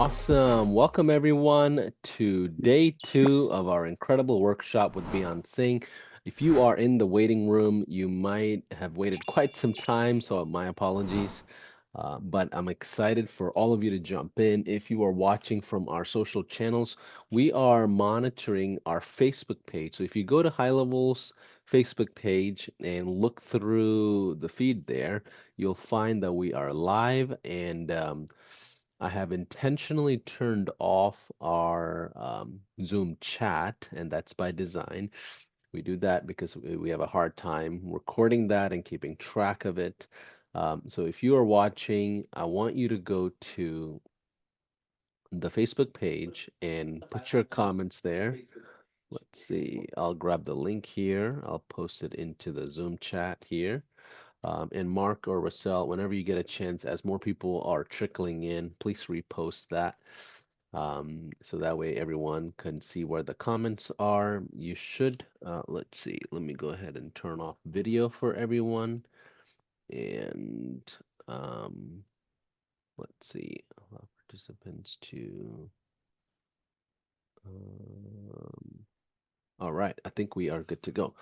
Awesome. Welcome everyone to day two of our incredible workshop with Beant Singh. If you are in the waiting room, you might have waited quite some time, so my apologies. But I'm excited for all of you to jump in. If you are watching from our social channels, we are monitoring our Facebook page. So if you go to High Level's Facebook page and look through the feed there, you'll find that we are live and I have intentionally turned off our Zoom chat, and that's by design. We do that because we have a hard time recording that and keeping track of it. So if you are watching, I want you to go to the Facebook page and put your comments there. Let's see, I'll grab the link here. I'll post it into the Zoom chat here. And Mark or Russell, whenever you get a chance, as more people are trickling in, please repost that. So that way everyone can see where the comments are. You should, let's see, let me go ahead and turn off video for everyone. And um, let's see, allow participants to, um, all right, I think we are good to go.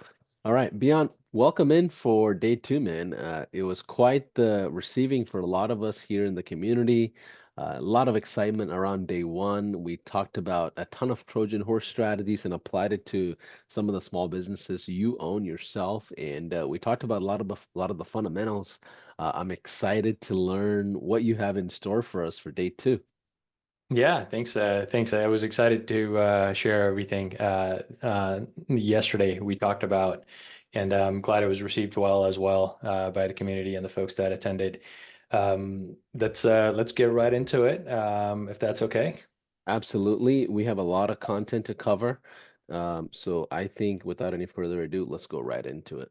All right, Beant, welcome in for day two, man. It was quite the receiving for a lot of us here in the community. A lot of excitement around day one. We talked about a ton of Trojan horse strategies and applied it to some of the small businesses you own yourself. And we talked about a lot of the fundamentals. I'm excited to learn what you have in store for us for day two. Yeah, thanks. Thanks. I was excited to share everything yesterday we talked about, and I'm glad it was received well as well by the community and the folks that attended. Let's get right into it, if that's okay. Absolutely. We have a lot of content to cover. So I think without any further ado, let's go right into it.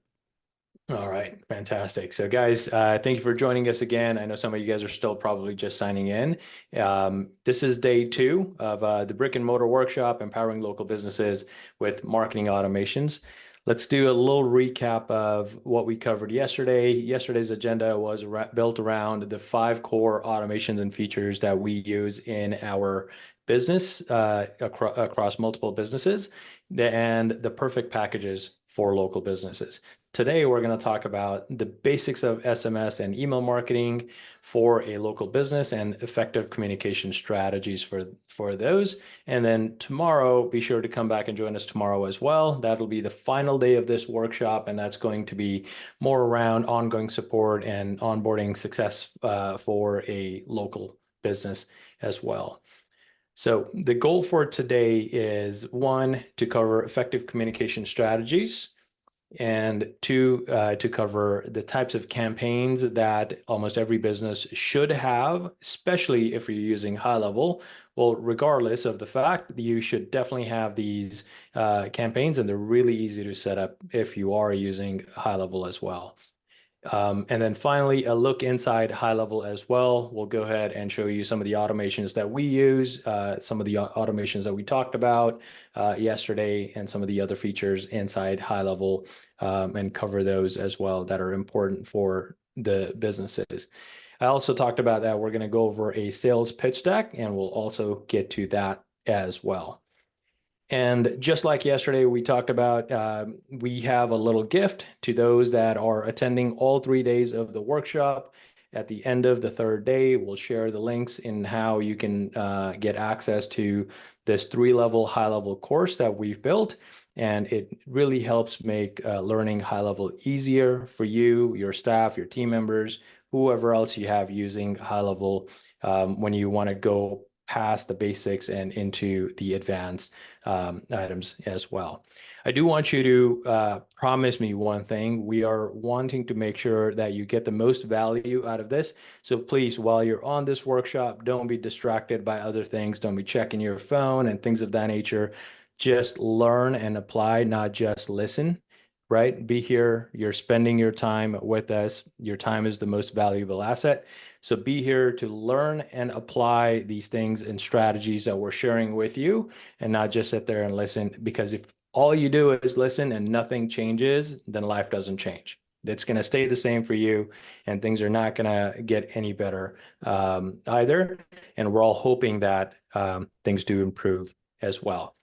All right, fantastic. So, guys, thank you for joining us again. I know some of you guys are still probably just signing in. This is day two of the brick and mortar workshop, empowering local businesses with marketing automations. Let's do a little recap of what we covered yesterday. Yesterday's agenda was built around the five core automations and features that we use in our business across multiple businesses, and the perfect packages for local businesses. Today, we're going to talk about the basics of SMS and email marketing for a local business and effective communication strategies for those. And then tomorrow, be sure to come back and join us tomorrow as well. That'll be the final day of this workshop, and that's going to be more around ongoing support and onboarding success for a local business as well. So the goal for today is one, to cover effective communication strategies, and two, to cover the types of campaigns that almost every business should have, especially if you're using HighLevel. Well, regardless of the fact, you should definitely have these campaigns, and they're really easy to set up if you are using HighLevel as well. And then finally, a look inside HighLevel as well. We'll go ahead and show you some of the automations that we use, some of the automations that we talked about yesterday, and some of the other features inside HighLevel, and cover those as well that are important for the businesses. I also talked about that we're going to go over a sales pitch deck, and we'll also get to that as well. And just like yesterday, we talked about, we have a little gift to those that are attending all 3 days of the workshop. At the end of the third day, we'll share the links in how you can get access to this three-level high-level course that we've built. And it really helps make learning HighLevel easier for you, your staff, your team members, whoever else you have using HighLevel, when you want to go past the basics and into the advanced items as well. I do want you to promise me one thing. We are wanting to make sure that you get the most value out of this. So please, while you're on this workshop, don't be distracted by other things. Don't be checking your phone and things of that nature. Just learn and apply, not just listen, right? Be here. You're spending your time with us. Your time is the most valuable asset. So be here to learn and apply these things and strategies that we're sharing with you, and not just sit there and listen, because if all you do is listen and nothing changes, then life doesn't change. That's going to stay the same for you, and things are not going to get any better either. And we're all hoping that things do improve as well.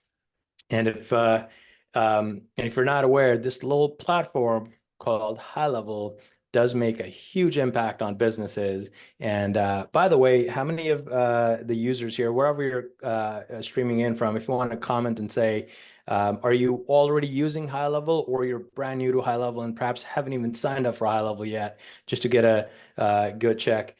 And if you're not aware, this little platform called HighLevel does make a huge impact on businesses. And by the way, how many of the users here, wherever you're streaming in from, if you want to comment and say, are you already using HighLevel, or you're brand new to HighLevel and perhaps haven't even signed up for HighLevel yet, just to get a good check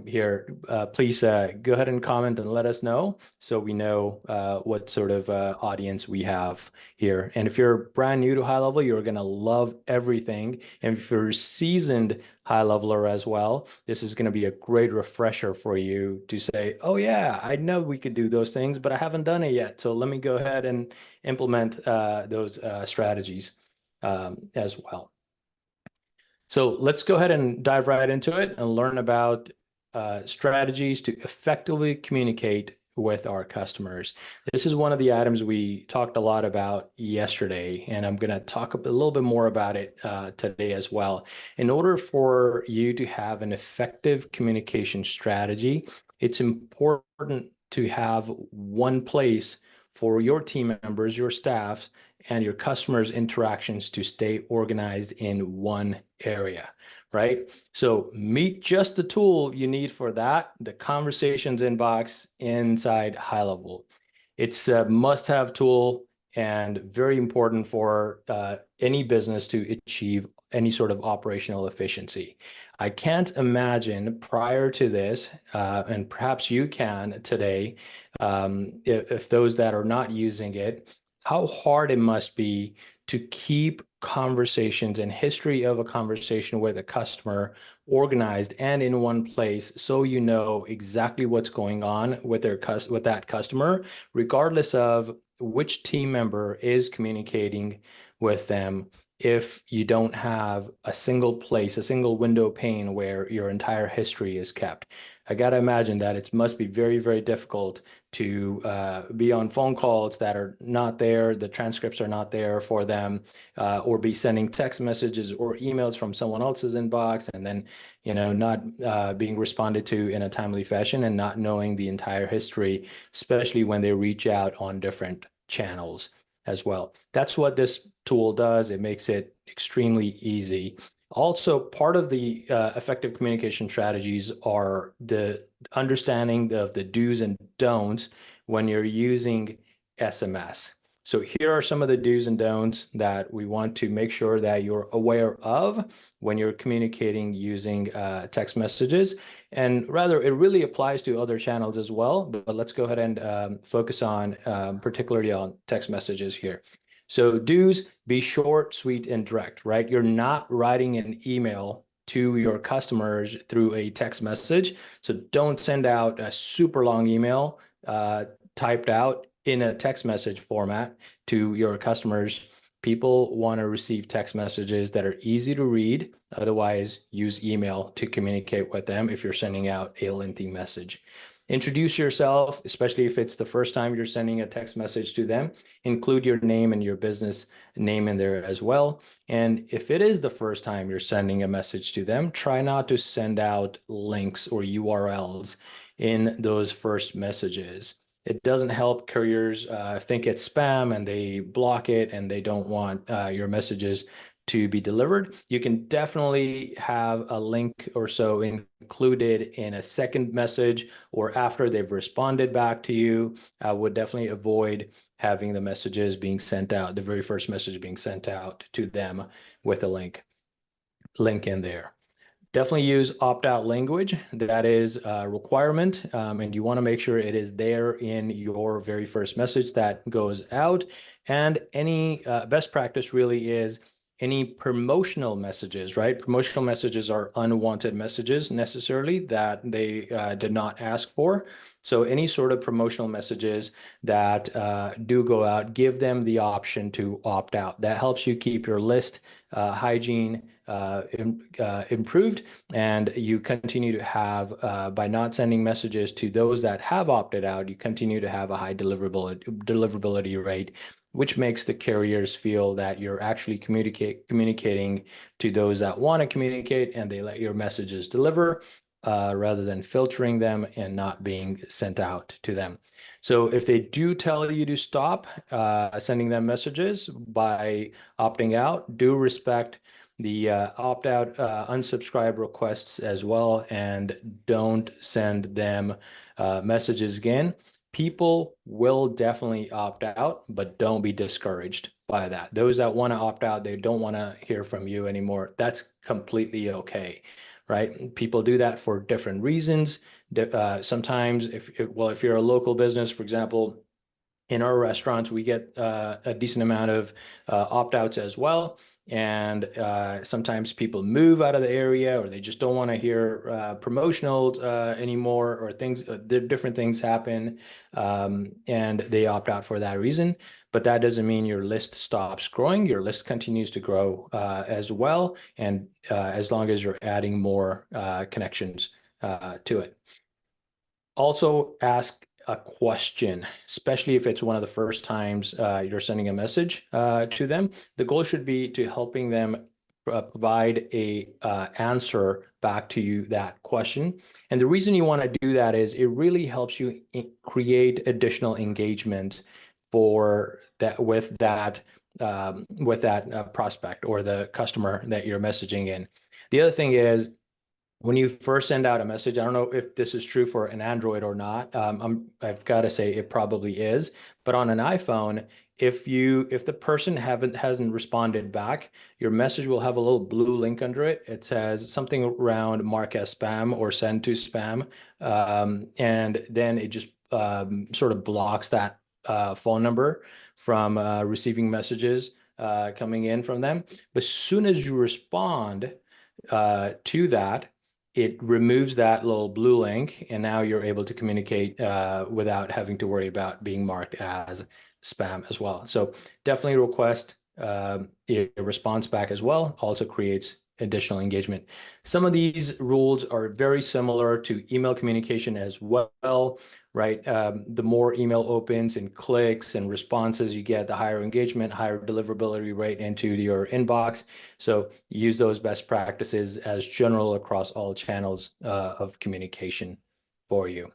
here, please go ahead and comment and let us know, so we know what sort of audience we have here. And if you're brand new to HighLevel, you're going to love everything. And if you're a seasoned HighLeveler as well, this is going to be a great refresher for you to say, oh yeah, I know we could do those things, but I haven't done it yet. So let me go ahead and implement those strategies as well. So let's go ahead and dive right into it and learn about strategies to effectively communicate with our customers. This is one of the items we talked a lot about yesterday, and I'm going to talk a little bit more about it today as well. In order for you to have an effective communication strategy, it's important to have one place for your team members, your staff, and your customers' interactions to stay organized in one area, right? So meet just the tool you need for that, the conversations inbox inside HighLevel. It's a must-have tool and very important for any business to achieve any sort of operational efficiency. I can't imagine prior to this, and perhaps you can today, if those that are not using it, how hard it must be to keep conversations and history of a conversation with a customer organized and in one place, so you know exactly what's going on with that customer, regardless of which team member is communicating with them. If you don't have a single place, a single window pane where your entire history is kept, I got to imagine that it must be very, very difficult to be on phone calls that are not there, the transcripts are not there for them, or be sending text messages or emails from someone else's inbox, and then, not being responded to in a timely fashion, and not knowing the entire history, especially when they reach out on different channels as well. That's what this tool does. It makes it extremely easy. Also, part of the effective communication strategies are the understanding of the do's and don'ts when you're using SMS. So here are some of the do's and don'ts that we want to make sure that you're aware of when you're communicating using text messages. And rather, it really applies to other channels as well, but let's go ahead and focus on particularly on text messages here. So do's, be short, sweet, and direct, right? You're not writing an email to your customers through a text message. So don't send out a super long email typed out in a text message format to your customers. People want to receive text messages that are easy to read. Otherwise, use email to communicate with them if you're sending out a lengthy message. Introduce yourself, especially if it's the first time you're sending a text message to them. Include your name and your business name in there as well. And if it is the first time you're sending a message to them, try not to send out links or URLs in those first messages. It doesn't help couriers think it's spam and they block it and they don't want your messages to be delivered. You can definitely have a link or so included in a second message or after they've responded back to you. I would definitely avoid having the messages being sent out, the very first message being sent out to them with a link in there. Definitely use opt-out language. That is a requirement, and you want to make sure it is there in your very first message that goes out. And any best practice really is any promotional messages, right? Promotional messages are unwanted messages necessarily that they did not ask for. So any sort of promotional messages that do go out, give them the option to opt out. That helps you keep your list hygiene improved, and you continue to have, by not sending messages to those that have opted out, you continue to have a high deliverability rate which makes the carriers feel that you're actually communicating to those that want to communicate, and they let your messages deliver rather than filtering them and not being sent out to them. So if they do tell you to stop sending them messages by opting out, do respect the opt-out unsubscribe requests as well, and don't send them messages again. People will definitely opt out, but don't be discouraged by that. Those that want to opt out, they don't want to hear from you anymore. That's completely okay, right? People do that for different reasons. Sometimes if you're a local business, for example, in our restaurants, we get a decent amount of opt-outs as well. And sometimes people move out of the area, or they just don't want to hear promotionals anymore, or different things happen, and they opt out for that reason. But that doesn't mean your list stops growing. Your list continues to grow as well, and as long as you're adding more connections to it. Also ask a question, especially if it's one of the first times you're sending a message to them. The goal should be to helping them provide a answer back to you that question. And the reason you want to do that is it really helps you create additional engagement for that with that prospect or the customer that you're messaging in. The other thing is, when you first send out a message, I don't know if this is true for an Android or not. I've got to say it probably is. But on an iPhone, if the person hasn't responded back, your message will have a little blue link under it. It says something around mark as spam or send to spam, and then it just sort of blocks that phone number from receiving messages coming in from them. But as soon as you respond to that, it removes that little blue link, and now you're able to communicate without having to worry about being marked as spam as well. So definitely request a response back as well. Also creates additional engagement. Some of these rules are very similar to email communication as well, right? The more email opens and clicks and responses you get, the higher engagement, higher deliverability rate into your inbox. So use those best practices as general across all channels of communication for you.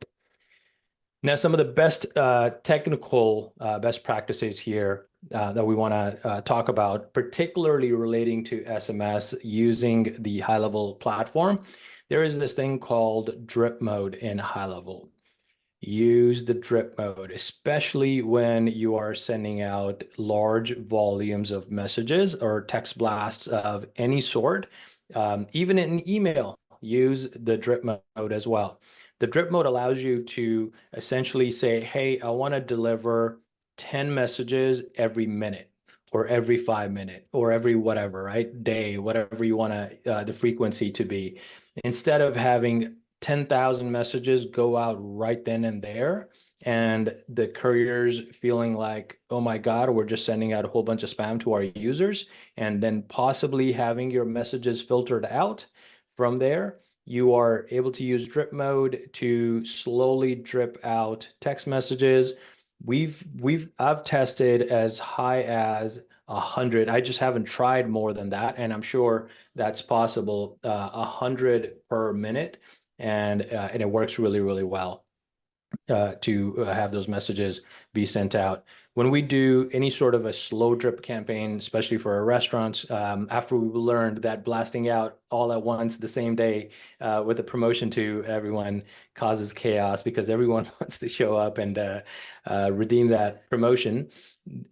Now, some of the best technical best practices here that we want to talk about, particularly relating to SMS using the HighLevel platform. There is this thing called drip mode in HighLevel. Use the drip mode, especially when you are sending out large volumes of messages or text blasts of any sort. Even in email, use the drip mode as well. The drip mode allows you to essentially say, hey, I want to deliver 10 messages every minute, or every 5 minutes, or every whatever, right? Day, whatever you want the frequency to be. Instead of having 10,000 messages go out right then and there, and the couriers feeling like, oh my God, we're just sending out a whole bunch of spam to our users, and then possibly having your messages filtered out from there. You are able to use drip mode to slowly drip out text messages. I've tested as high as 100. I just haven't tried more than that, and I'm sure that's possible. 100 per minute, and it works really, really well to have those messages be sent out. When we do any sort of a slow drip campaign, especially for our restaurants, after we learned that blasting out all at once the same day with a promotion to everyone causes chaos, because everyone wants to show up and redeem that promotion,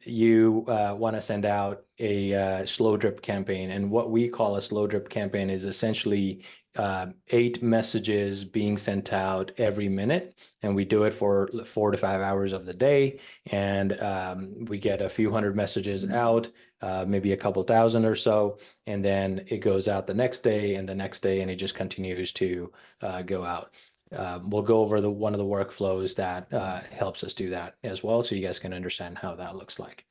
you want to send out a slow drip campaign. And what we call a slow drip campaign is essentially 8 messages being sent out every minute, and we do it for 4 to 5 hours of the day, and we get a few hundred messages out, maybe a couple thousand or so, and then it goes out the next day and the next day, and it just continues to go out. We'll go over one of the workflows that helps us do that as well, so you guys can understand how that looks like.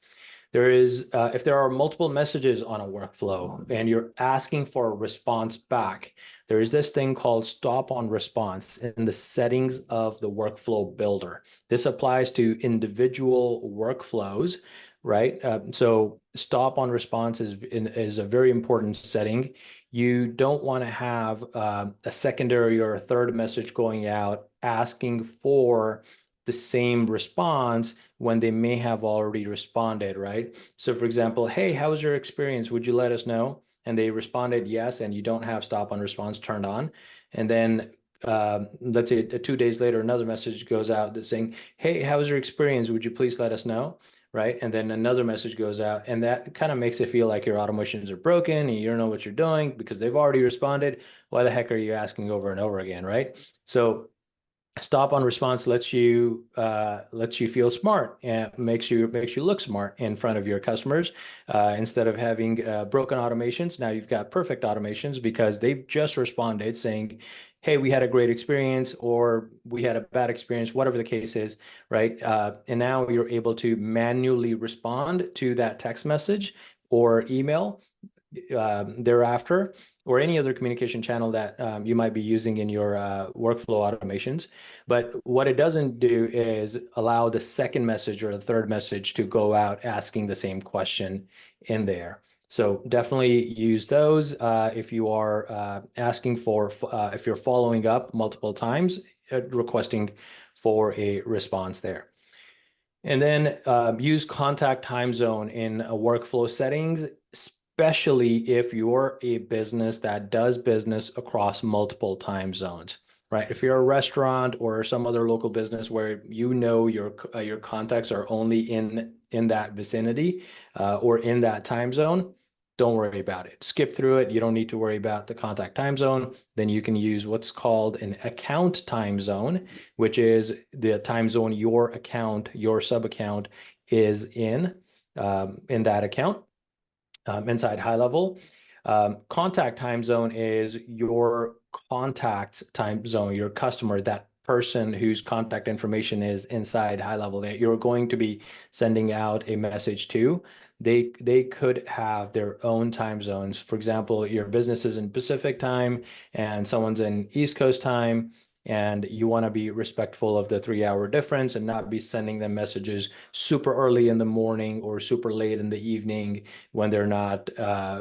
If there are multiple messages on a workflow and you're asking for a response back, there is this thing called stop on response in the settings of the workflow builder. This applies to individual workflows right? So stop on response is a very important setting. You don't want to have a secondary or a third message going out asking for the same response when they may have already responded, right? So for example, hey, how was your experience? Would you let us know? And they responded yes, and you don't have stop on response turned on. And then let's say 2 days later, another message goes out that's saying, hey, how was your experience? Would you please let us know? Right. And then another message goes out, and that kind of makes it feel like your automations are broken and you don't know what you're doing because they've already responded. Why the heck are you asking over and over again? Right. So stop on response lets you feel smart and makes you look smart in front of your customers, instead of having broken automations. Now you've got perfect automations because they've just responded saying, hey, we had a great experience, or we had a bad experience, whatever the case is, right? And now you're able to manually respond to that text message or email thereafter, or any other communication channel that you might be using in your workflow automations. But what it doesn't do is allow the second message or the third message to go out asking the same question in there. So definitely use those if you are asking for, if you're following up multiple times, requesting for a response there. And then use contact time zone in workflow settings, especially if you're a business that does business across multiple time zones, right? If you're a restaurant or some other local business where you know your contacts are only in that vicinity or in that time zone, don't worry about it. Skip through it. You don't need to worry about the contact time zone. Then you can use what's called an account time zone, which is the time zone your account, your sub account is in that account inside HighLevel. Contact time zone is your contact time zone, your customer, that person whose contact information is inside HighLevel that you're going to be sending out a message to. They could have their own time zones. For example, your business is in Pacific time and someone's in East Coast time, and you want to be respectful of the 3 hour difference and not be sending them messages super early in the morning or super late in the evening when they're not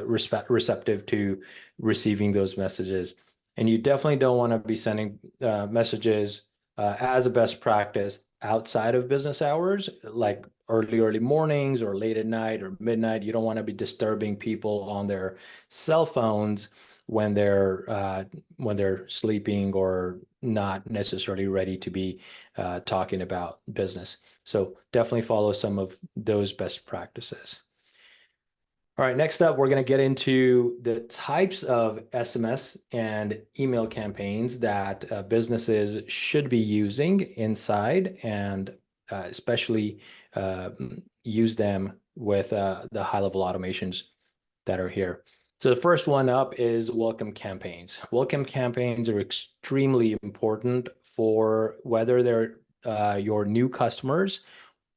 receptive to receiving those messages. And you definitely don't want to be sending messages as a best practice outside of business hours, like early mornings or late at night or midnight. You don't want to be disturbing people on their cell phones when they're sleeping or not necessarily ready to be talking about business. So definitely follow some of those best practices. All right, next up, we're going to get into the types of SMS and email campaigns that businesses should be using inside, and especially use them with the HighLevel automations that are here. So the first one up is welcome campaigns. Welcome campaigns are extremely important for whether they're your new customers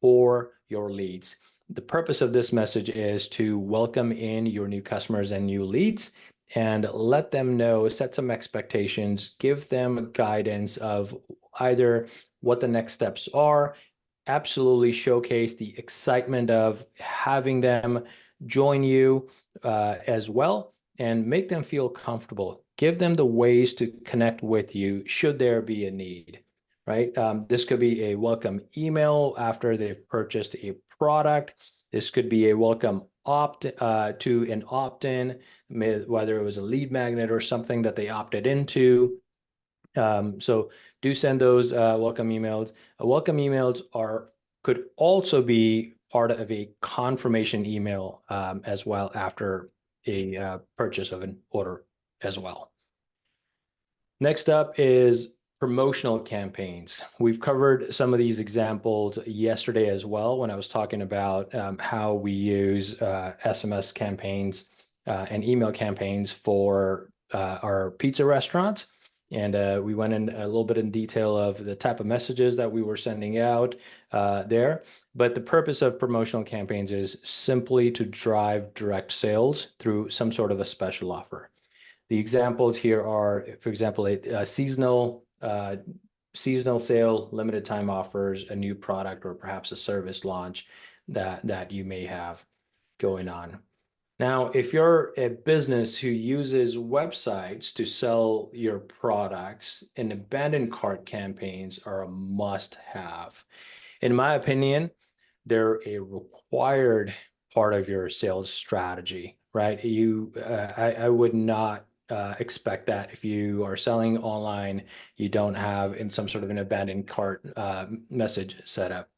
or your leads. The purpose of this message is to welcome in your new customers and new leads and let them know, set some expectations, give them guidance of either what the next steps are, absolutely showcase the excitement of having them join you as well, and make them feel comfortable. Give them the ways to connect with you should there be a need, right? This could be a welcome email after they've purchased a product. This could be a welcome to an opt-in, whether it was a lead magnet or something that they opted into. So do send those welcome emails. Welcome emails could also be part of a confirmation email as well after a purchase of an order as well. Next up is promotional campaigns. We've covered some of these examples yesterday as well when I was talking about how we use SMS campaigns and email campaigns for our pizza restaurants. And we went in a little bit in detail of the type of messages that we were sending out there. But the purpose of promotional campaigns is simply to drive direct sales through some sort of a special offer. The examples here are, for example, a seasonal sale, limited time offers, a new product, or perhaps a service launch. that you may have going on. Now, if you're a business who uses websites to sell your products, and abandoned cart campaigns are a must-have. In my opinion, they're a required part of your sales strategy, right? I would not expect that if you are selling online, you don't have in some sort of an abandoned cart message set up.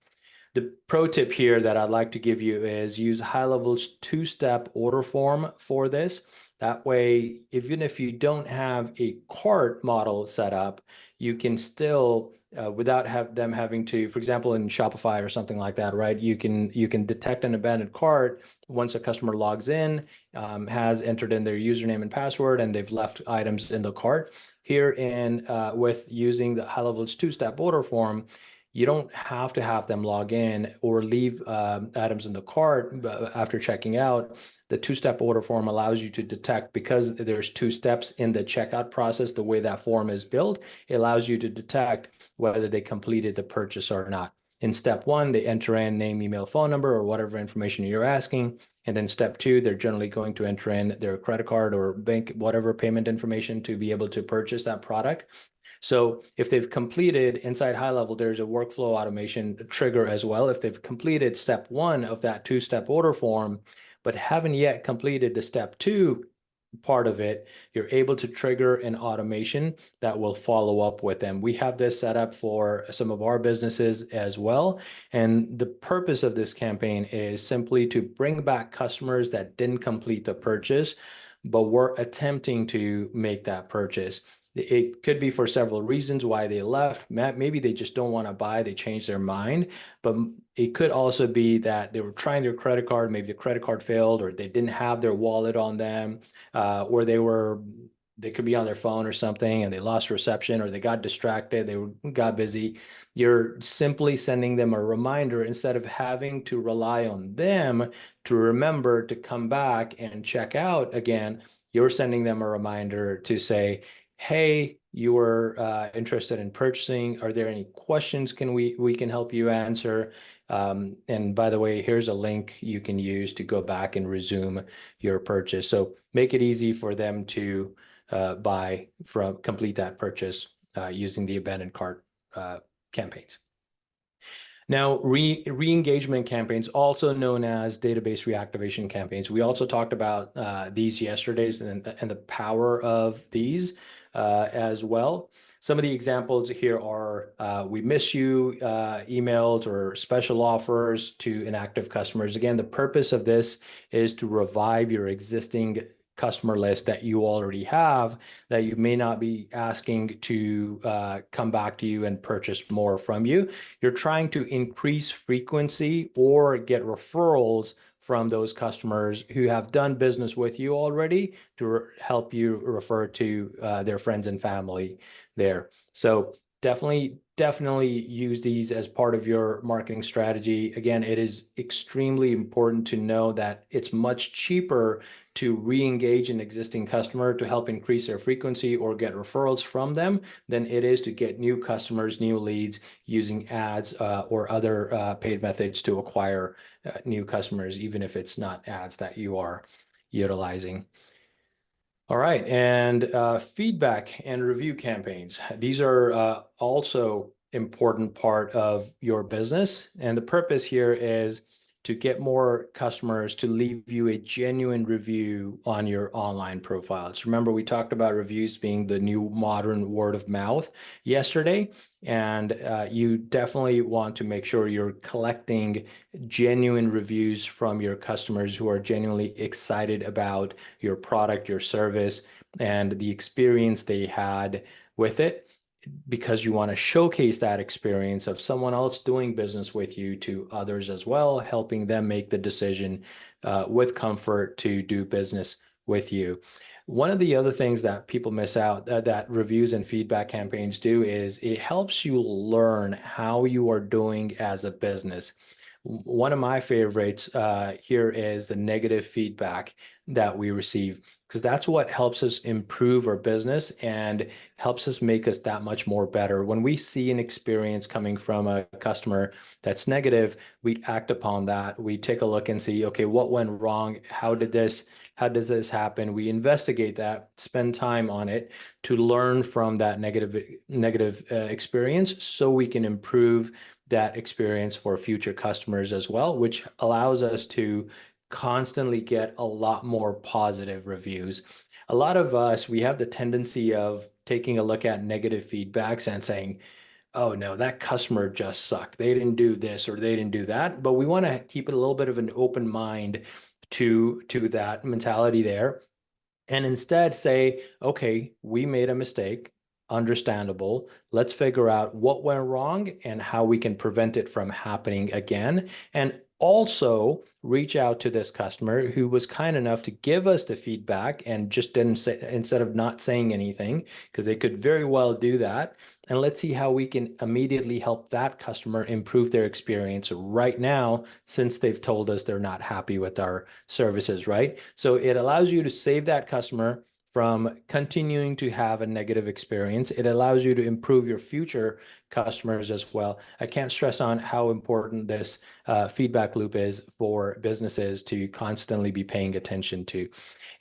The pro tip here that I'd like to give you is use HighLevel's two-step order form for this. That way, even if you don't have a cart model set up, you can still, without them having to, for example, in Shopify or something like that, right? You can detect an abandoned cart once a customer logs in, has entered in their username and password, and they've left items in the cart. Here in with using the HighLevel's two-step order form, you don't have to have them log in or leave items in the cart after checking out. The two-step order form allows you to detect, because there's two steps in the checkout process, the way that form is built, it allows you to detect whether they completed the purchase or not. In step one, they enter in name, email, phone number, or whatever information you're asking. And then step two, they're generally going to enter in their credit card or bank, whatever payment information to be able to purchase that product. So if they've completed inside HighLevel, there's a workflow automation trigger as well. If they've completed step one of that two-step order form, but haven't yet completed the step two part of it, you're able to trigger an automation that will follow up with them. We have this set up for some of our businesses as well. And the purpose of this campaign is simply to bring back customers that didn't complete the purchase, but were attempting to make that purchase. It could be for several reasons why they left. Maybe they just don't want to buy, they changed their mind. But it could also be that they were trying their credit card, maybe the credit card failed, or they didn't have their wallet on them, or they could be on their phone or something and they lost reception, or they got distracted, got busy. You're simply sending them a reminder instead of having to rely on them to remember to come back and check out again. You're sending them a reminder to say, hey, you were interested in purchasing. Are there any questions we can help you answer? And by the way, here's a link you can use to go back and resume your purchase. So make it easy for them to complete that purchase using the abandoned cart campaigns. Now, re-engagement campaigns, also known as database reactivation campaigns. We also talked about these yesterday and the power of these as well. Some of the examples here are we miss you emails or special offers to inactive customers. Again, the purpose of this is to revive your existing customer list that you already have, that you may not be asking to come back to you and purchase more from you. You're trying to increase frequency or get referrals from those customers who have done business with you already to help you refer to their friends and family there. So definitely use these as part of your marketing strategy. Again, it is extremely important to know that it's much cheaper to re-engage an existing customer to help increase their frequency or get referrals from them than it is to get new customers, new leads using ads or other paid methods to acquire new customers, even if it's not ads that you are utilizing. All right, and feedback and review campaigns. These are also important part of your business. And the purpose here is to get more customers to leave you a genuine review on your online profiles. Remember, we talked about reviews being the new modern word of mouth yesterday, and you definitely want to make sure you're collecting genuine reviews from your customers who are genuinely excited about your product, your service, and the experience they had with it, because you want to showcase that experience of someone else doing business with you to others as well, helping them make the decision with comfort to do business with you. One of the other things that people miss out that reviews and feedback campaigns do is it helps you learn how you are doing as a business. One of my favorites here is the negative feedback that we receive. because that's what helps us improve our business and helps us make us that much more better. When we see an experience coming from a customer that's negative, we act upon that. We take a look and see, okay, what went wrong? How did this happen? We investigate that, spend time on it to learn from that negative experience so we can improve that experience for future customers as well, which allows us to constantly get a lot more positive reviews. A lot of us, we have the tendency of taking a look at negative feedbacks and saying, oh no, that customer just sucked. They didn't do this or they didn't do that. But we want to keep it a little bit of an open mind to that mentality there, and instead say, okay, we made a mistake, understandable. Let's figure out what went wrong and how we can prevent it from happening again. And also reach out to this customer who was kind enough to give us the feedback and just didn't say, instead of not saying anything, because they could very well do that. And let's see how we can immediately help that customer improve their experience right now, since they've told us they're not happy with our services, right? So it allows you to save that customer from continuing to have a negative experience. It allows you to improve your future customers as well. I can't stress on how important this feedback loop is for businesses to constantly be paying attention to.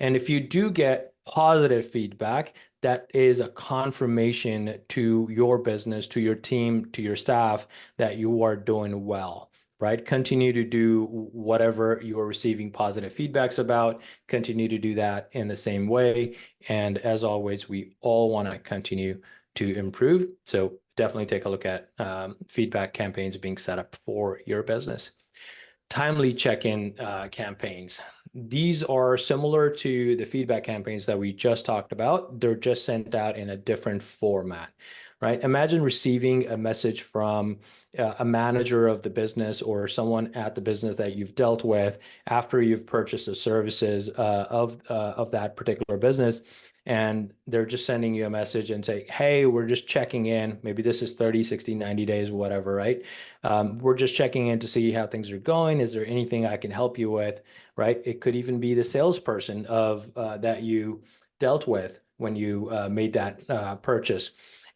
And if you do get positive feedback, that is a confirmation to your business, to your team, to your staff that you are doing well, right? Continue to do whatever you are receiving positive feedbacks about. Continue to do that in the same way. And as always, we all want to continue to improve. So definitely take a look at feedback campaigns being set up for your business. Timely check-in campaigns. These are similar to the feedback campaigns that we just talked about. They're just sent out in a different format, right? Imagine receiving a message from a manager of the business or someone at the business that you've dealt with after you've purchased the services of that particular business. And they're just sending you a message and say, hey, we're just checking in. Maybe this is 30, 60, 90 days, whatever, right? We're just checking in to see how things are going. Is there anything I can help you with, right? It could even be the salesperson of that you dealt with when you made that purchase.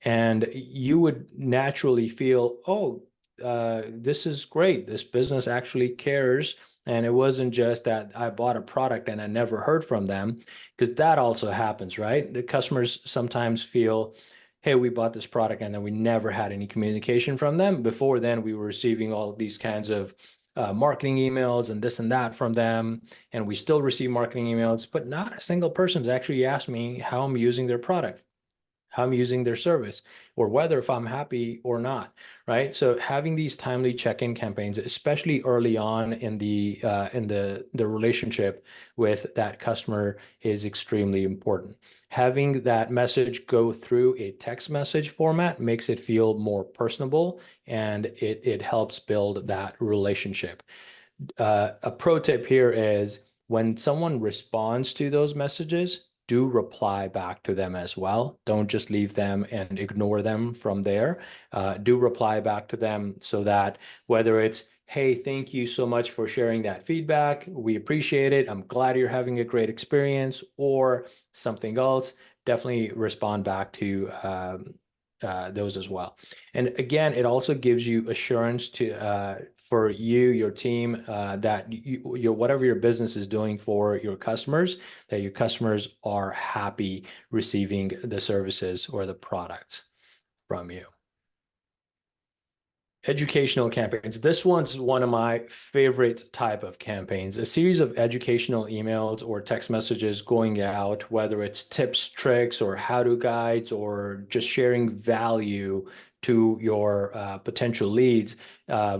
And you would naturally feel, oh, this is great. This business actually cares. And it wasn't just that I bought a product and I never heard from them, because that also happens, right? The customers sometimes feel, hey, we bought this product and then we never had any communication from them. Before then, we were receiving all of these kinds of marketing emails and this and that from them. And we still receive marketing emails, but not a single person's actually asked me how I'm using their product, how I'm using their service, or whether if I'm happy or not, right? So having these timely check-in campaigns, especially early on in the relationship with that customer, is extremely important. Having that message go through a text message format makes it feel more personable, and it helps build that relationship. A pro tip here is when someone responds to those messages, do reply back to them as well. Don't just leave them and ignore them from there. Do reply back to them so that whether it's, hey, thank you so much for sharing that feedback. We appreciate it. I'm glad you're having a great experience, or something else, definitely respond back to those as well. And again, it also gives you assurance to for you, your team, that your whatever your business is doing for your customers, that your customers are happy receiving the services or the products from you. Educational campaigns. This one's one of my favorite type of campaigns. A series of educational emails or text messages going out, whether it's tips, tricks, or how-to guides, or just sharing value to your potential leads,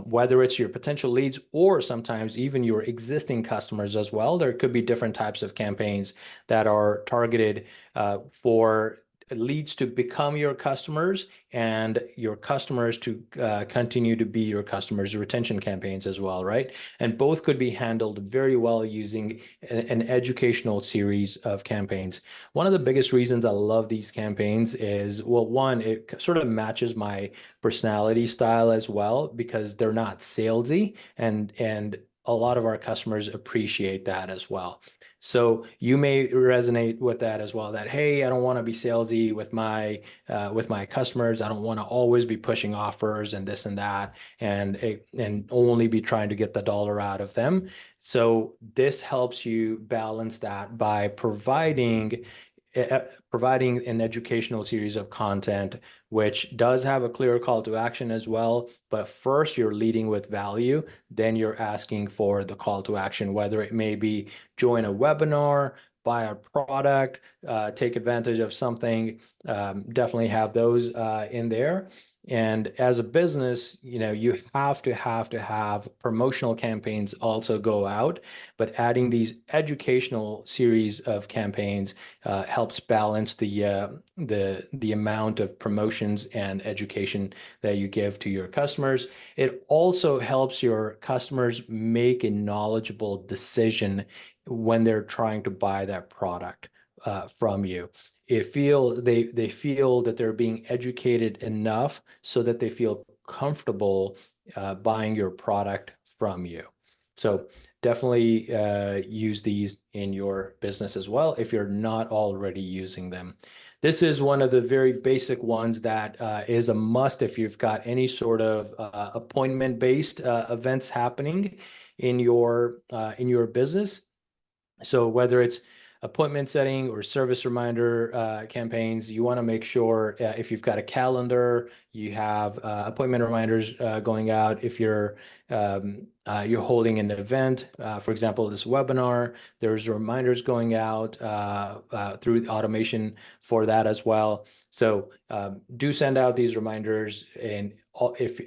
whether it's your potential leads or sometimes even your existing customers as well. There could be different types of campaigns that are targeted for leads to become your customers, and your customers to continue to be your customers, retention campaigns as well, right? And both could be handled very well using an educational series of campaigns. One of the biggest reasons I love these campaigns is, well, one, it sort of matches my personality style as well, because they're not salesy, and a lot of our customers appreciate that as well. So you may resonate with that as well, that, hey, I don't want to be salesy with my customers. I don't want to always be pushing offers and this and that and only be trying to get the dollar out of them. So this helps you balance that by providing an educational series of content, which does have a clear call to action as well. But first, you're leading with value, then you're asking for the call to action, whether it may be join a webinar, buy a product, take advantage of something. Definitely have those in there. And as a business, you have to have promotional campaigns also go out, but adding these educational series of campaigns helps balance the amount of promotions and education that you give to your customers. It also helps your customers make a knowledgeable decision when they're trying to buy that product from you. They feel that they're being educated enough so that they feel comfortable buying your product from you. So definitely use these in your business as well if you're not already using them. This is one of the very basic ones that is a must if you've got any sort of appointment-based events happening in your business. So whether it's appointment setting or service reminder campaigns, you want to make sure if you've got a calendar, you have appointment reminders going out. If you're holding an event, for example, this webinar, there's reminders going out through automation for that as well. So do send out these reminders, and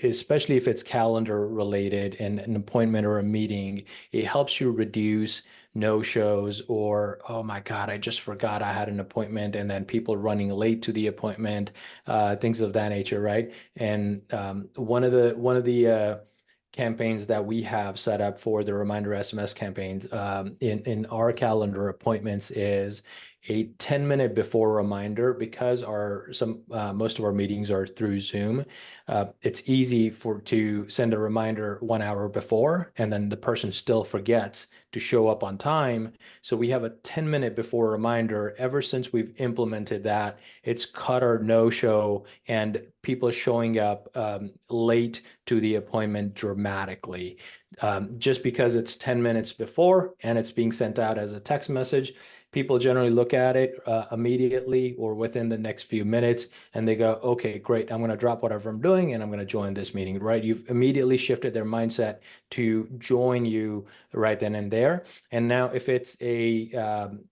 especially if it's calendar related and an appointment or a meeting, it helps you reduce no-shows or, oh my God, I just forgot I had an appointment, and then people running late to the appointment, things of that nature, right? And one of the campaigns that we have set up for the reminder SMS campaigns in our calendar appointments is a 10-minute before reminder, because our some most of our meetings are through Zoom. It's easy to send a reminder 1 hour before, and then the person still forgets to show up on time. So we have a 10-minute before reminder. Ever since we've implemented that, it's cut our no-show and people showing up late to the appointment dramatically. Just because it's 10 minutes before and it's being sent out as a text message, people generally look at it immediately or within the next few minutes, and they go, okay, great, I'm going to drop whatever I'm doing and I'm going to join this meeting, right? You've immediately shifted their mindset to join you right then and there. And now if it's an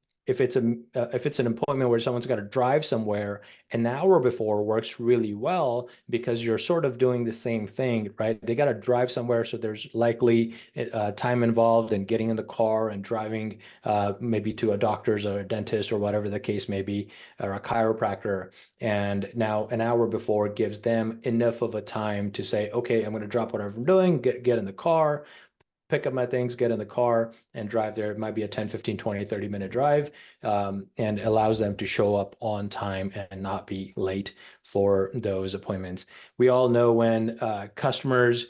appointment where someone's got to drive somewhere, an hour before works really well, because you're sort of doing the same thing, right? They got to drive somewhere, so there's likely time involved in getting in the car and driving maybe to a doctor's or a dentist or whatever the case may be, or a chiropractor. And now an hour before gives them enough of a time to say, okay, I'm going to drop whatever I'm doing, get in the car, pick up my things, get in the car and drive there. It might be a 10, 15, 20, 30-minute drive, and allows them to show up on time and not be late for those appointments. We all know when customers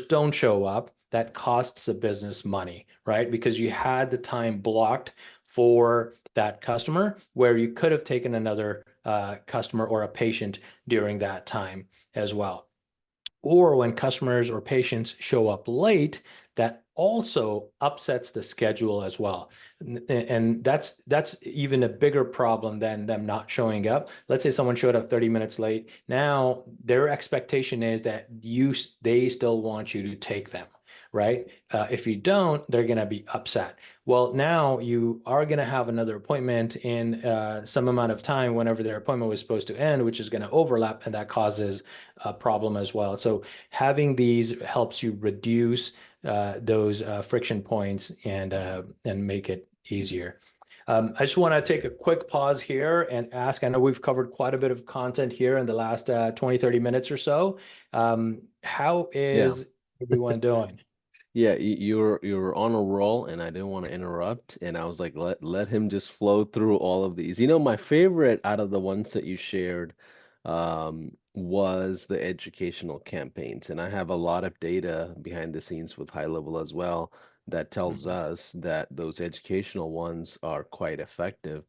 don't show up, that costs a business money, right? Because you had the time blocked for that customer where you could have taken another customer or a patient during that time as well. Or when customers or patients show up late, that also upsets the schedule as well. And that's even a bigger problem than them not showing up. Let's say someone showed up 30 minutes late. Now their expectation is that they still want you to take them, right? If you don't, they're going to be upset. Well, now you are going to have another appointment in some amount of time whenever their appointment was supposed to end, which is going to overlap, and that causes a problem as well. So having these helps you reduce those friction points and make it easier. I just want to take a quick pause here and ask, I know we've covered quite a bit of content here in the last 20, 30 minutes or so. How Yeah. is everyone doing? Yeah, you're on a roll, and I didn't want to interrupt, and I was like, let him just flow through all of these. My favorite out of the ones that you shared was the educational campaigns, and I have a lot of data behind the scenes with HighLevel as well. that tells Mhm. us that those educational ones are quite effective.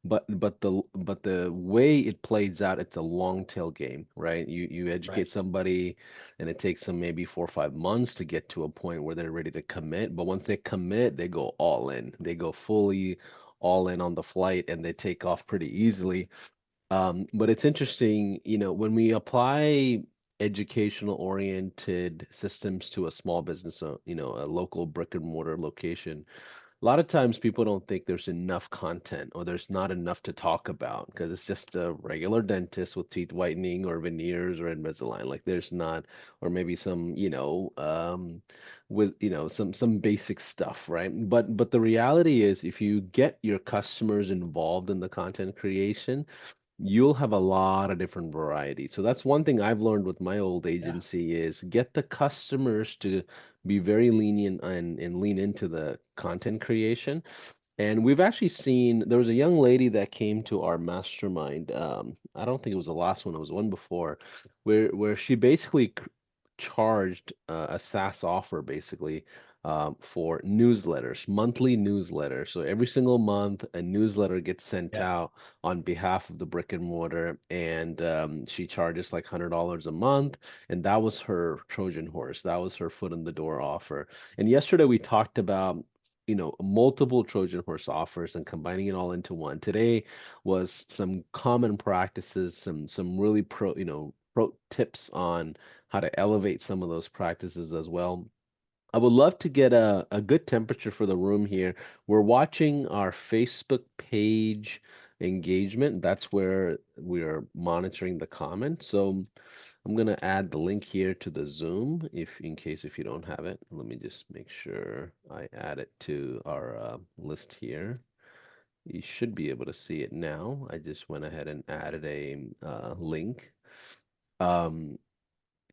But the way it plays out, it's a long tail game, right? You educate Right. somebody and it takes them maybe 4 or 5 months to get to a point where they're ready to commit. But once they commit, they go all in. They go fully all in on the flight and they take off pretty easily. But it's interesting, when we apply educational oriented systems to a small business, a local brick and mortar location, a lot of times people don't think there's enough content or there's not enough to talk about because it's just a regular dentist with teeth whitening or veneers or Invisalign. Like there's not, or maybe some, with, some basic stuff, right? But the reality is if you get your customers involved in the content creation, you'll have a lot of different varieties. So that's one thing I've learned with my old Yeah. agency is get the customers to be very lenient and lean into the content creation. And we've actually seen there was a young lady that came to our mastermind. I don't think it was the last one, it was one before, where she basically charged a SaaS offer basically for newsletters, monthly newsletters. So every single month, a newsletter gets sent Yeah. out on behalf of the brick and mortar, and she charges like $100 a month, and that was her Trojan horse. That was her foot in the door offer. And yesterday we talked about multiple Trojan horse offers and combining it all into one. Today was some common practices, some really pro tips on how to elevate some of those practices as well. I would love to get a good temperature for the room here. We're watching our Facebook page engagement. That's where we are monitoring the comments. So I'm gonna add the link here to the Zoom if in case if you don't have it. Let me just make sure I add it to our list here. You should be able to see it now. I just went ahead and added a link. Um,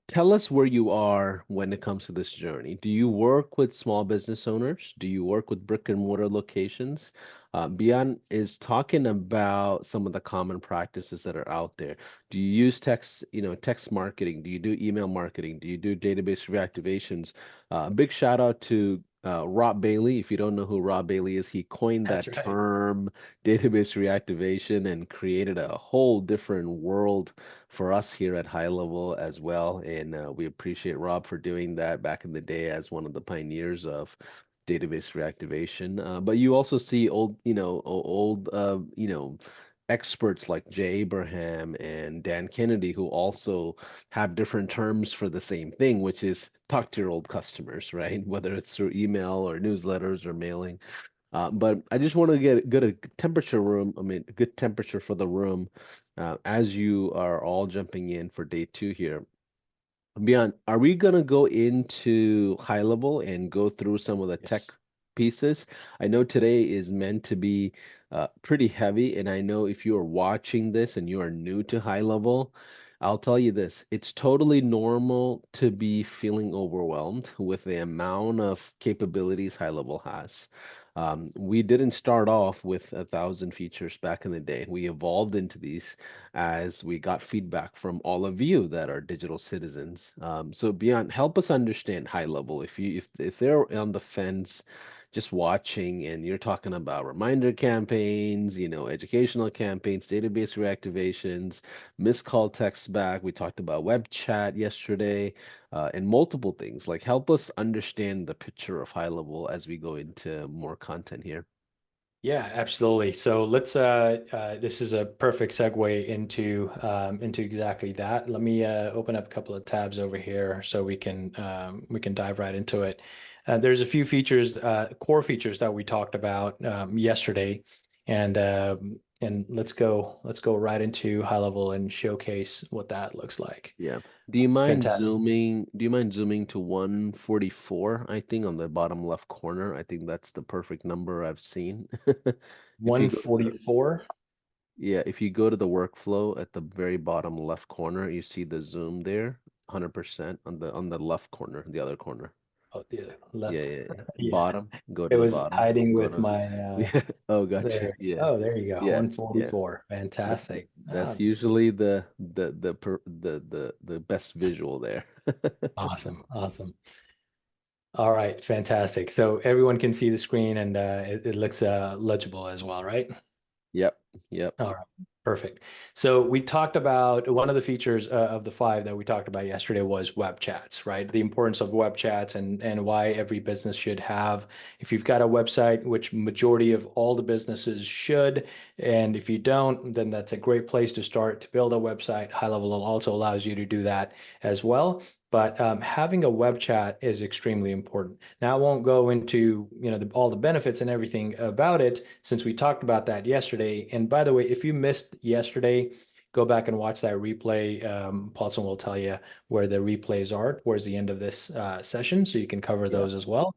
Tell us where you are when it comes to this journey. Do you work with small business owners? Do you work with brick and mortar locations? Beant is talking about some of the common practices that are out there. Do you use text marketing? Do you do email marketing? Do you do database reactivations? Big shout out to Rob Bailey. If you don't know who Rob Bailey is, he coined That's that right. term, database reactivation, and created a whole different world for us here at High Level as well. And we appreciate Rob for doing that back in the day as one of the pioneers of database reactivation. But you also see old experts like Jay Abraham and Dan Kennedy who also have different terms for the same thing, which is talk to your old customers, right? Whether it's through email or newsletters or mailing. But I just want to get a temperature room. I mean, a good temperature for the room as you are all jumping in for day two here. Beyond, are we gonna go into high level and go through some of the tech Yes. pieces? I know today is meant to be pretty heavy, and I know if you are watching this and you are new to high level, I'll tell you this, it's totally normal to be feeling overwhelmed with the amount of capabilities high level has. We didn't start off with 1,000 features back in the day. We evolved into these as we got feedback from all of you that are digital citizens. So Beyond, help us understand high level. If they're on the fence, just watching, and you're talking about reminder campaigns, educational campaigns, database reactivations, missed call text back. We talked about web chat yesterday, and multiple things. Like help us understand the picture of high level as we go into more content here. Yeah, absolutely. So let's this is a perfect segue into exactly that. Let me open up a couple of tabs over here so we can dive right into it. There's a few features, core features that we talked about yesterday, and let's go right into high level and showcase what that looks like. Yeah. Fantastic. Do you mind zooming to 144, I think, on the bottom left corner? I think that's the perfect number I've seen. If you go to the 144. Yeah, if you go to the workflow at the very bottom left corner, you see the zoom there, 100% on the left corner, the other corner. Oh, the Yeah, left. yeah, yeah. Yeah. Bottom, go to It the was bottom. hiding Go with to my Yeah. Oh, gotcha. there. Yeah. Oh, there you go. Yeah. Yeah. 144. Th- Fantastic. That's usually the best visual there. Awesome. Awesome. All right, fantastic. So everyone can see the screen and it looks legible as well, right? Yep, yep, All right, perfect. So we talked about one of the features of the five that we talked about yesterday was web chats, right? The importance of web chats and why every business should have. If you've got a website, which majority of all the businesses should, and if you don't, then that's a great place to start to build a website. HighLevel also allows you to do that as well. But having a web chat is extremely important. Now, I won't go into all the benefits and everything about it since we talked about that yesterday. And by the way, if you missed yesterday, go back and watch that replay. Paulson will tell you where the replays are towards the end of this session, so you can cover yeah, those as well.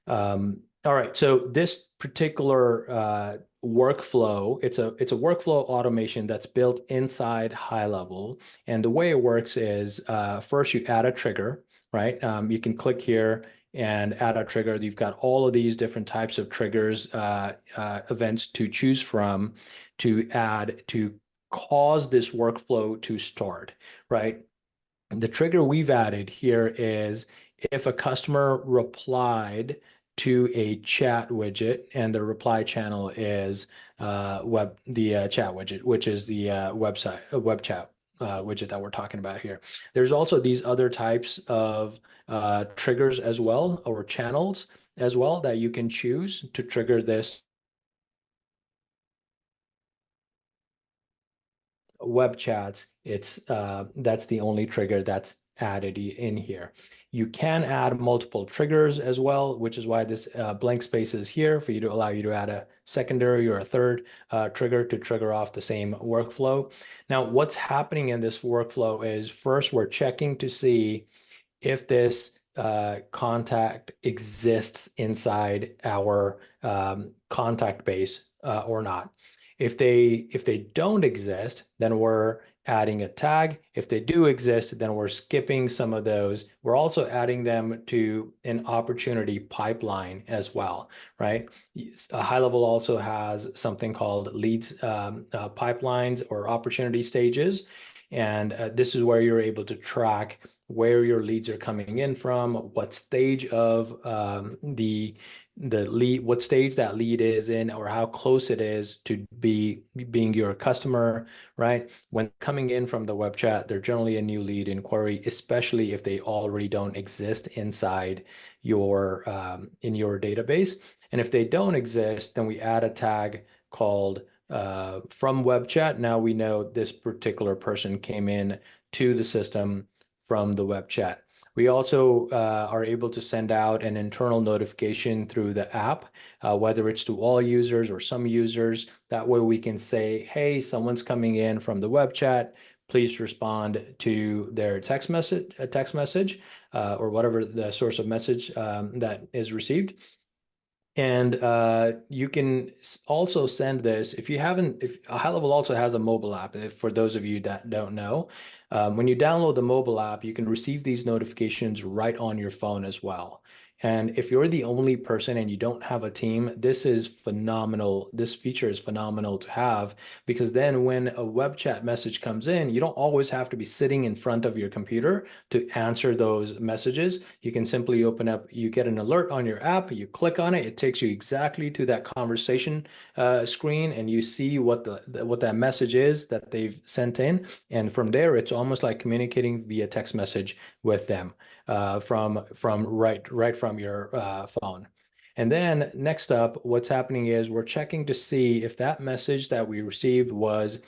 All right, so this particular workflow, it's a workflow automation that's built inside HighLevel. And the way it works is first you add a trigger, right? You can click here and add a trigger. You've got all of these different types of triggers, events to choose from to add to cause this workflow to start, right? The trigger we've added here is if a customer replied to a chat widget and the reply channel is the chat widget, which is the web chat widget that we're talking about here. There's also these other types of triggers as well, or channels as well, that you can choose to trigger this web chats. It's that's the only trigger that's added in here. You can add multiple triggers as well, which is why this blank space is here for you to allow you to add a secondary or a third trigger to trigger off the same workflow. Now, what's happening in this workflow is first we're checking to see if this contact exists inside our contact base or not. If they don't exist, then we're adding a tag. If they do exist, then we're skipping some of those. We're also adding them to an opportunity pipeline as well, right? HighLevel also has something called leads pipelines or opportunity stages. And this is where you're able to track where your leads are coming in from, what stage of the lead, what stage that lead is in, or how close it is to being your customer, right? When coming in from the web chat, they're generally a new lead inquiry, especially if they already don't exist inside your in your database. And if they don't exist, then we add a tag called from web chat. Now we know this particular person came in to the system from the web chat. We also are able to send out an internal notification through the app, whether it's to all users or some users. That way we can say, hey, someone's coming in from the web chat. Please respond to their text message, or whatever the source of message that is received. And you can also send this if you haven't, if HighLevel also has a mobile app, for those of you that don't know. When you download the mobile app, you can receive these notifications right on your phone as well. And if you're the only person and you don't have a team, this is phenomenal. This feature is phenomenal to have, because then when a web chat message comes in, you don't always have to be sitting in front of your computer to answer those messages. You can simply open up, you get an alert on your app, you click on it, it takes you exactly to that conversation screen, and you see what what that message is that they've sent in. And from there, it's almost like communicating via text message with them from right from your phone. And then next up, what's happening is we're checking to see if that message that we received was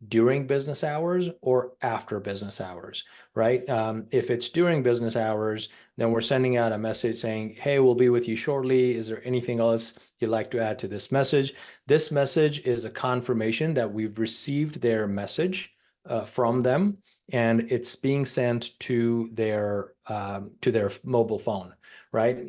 during business hours or after business hours, right? If it's during business hours, then we're sending out a message saying, hey, we'll be with you shortly. Is there anything else you'd like to add to this message? This message is a confirmation that we've received their message from them, and it's being sent to their mobile phone, right?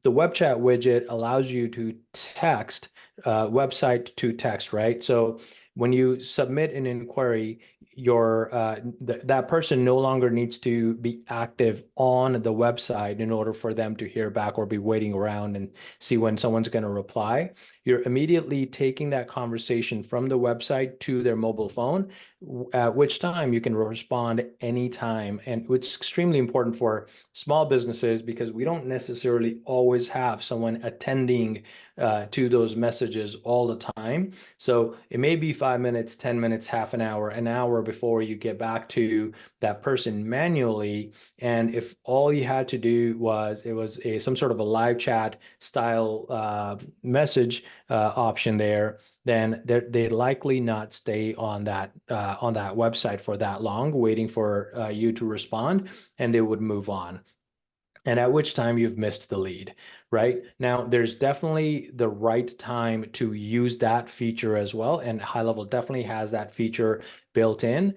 The web chat widget allows you to text website to text, right? So when you submit an inquiry, that person no longer needs to be active on the website in order for them to hear back or be waiting around and see when someone's going to reply. You're immediately taking that conversation from the website to their mobile phone, at which time you can respond anytime. And it's extremely important for small businesses because we don't necessarily always have someone attending to those messages all the time. So it may be 5 minutes, 10 minutes, half an hour before you get back to that person manually. And if all you had to do was some sort of a live chat style message option there, then they'd likely not stay on that website for that long, waiting for you to respond, and they would move on. And at which time you've missed the lead, right? Now, there's definitely the right time to use that feature as well. And HighLevel definitely has that feature built in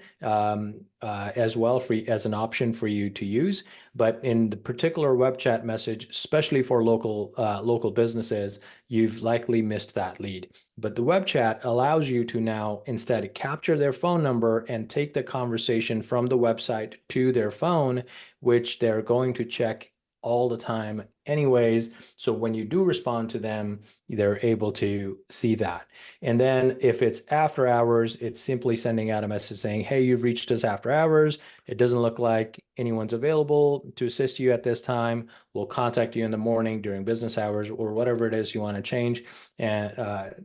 as well as an option for you to use. But in the particular web chat message, especially for local businesses, you've likely missed that lead. But the web chat allows you to now instead capture their phone number and take the conversation from the website to their phone, which they're going to check all the time anyways. So when you do respond to them, they're able to see that. And then if it's after hours, it's simply sending out a message saying, hey, you've reached us after hours. It doesn't look like anyone's available to assist you at this time. We'll contact you in the morning during business hours or whatever it is you want to change. And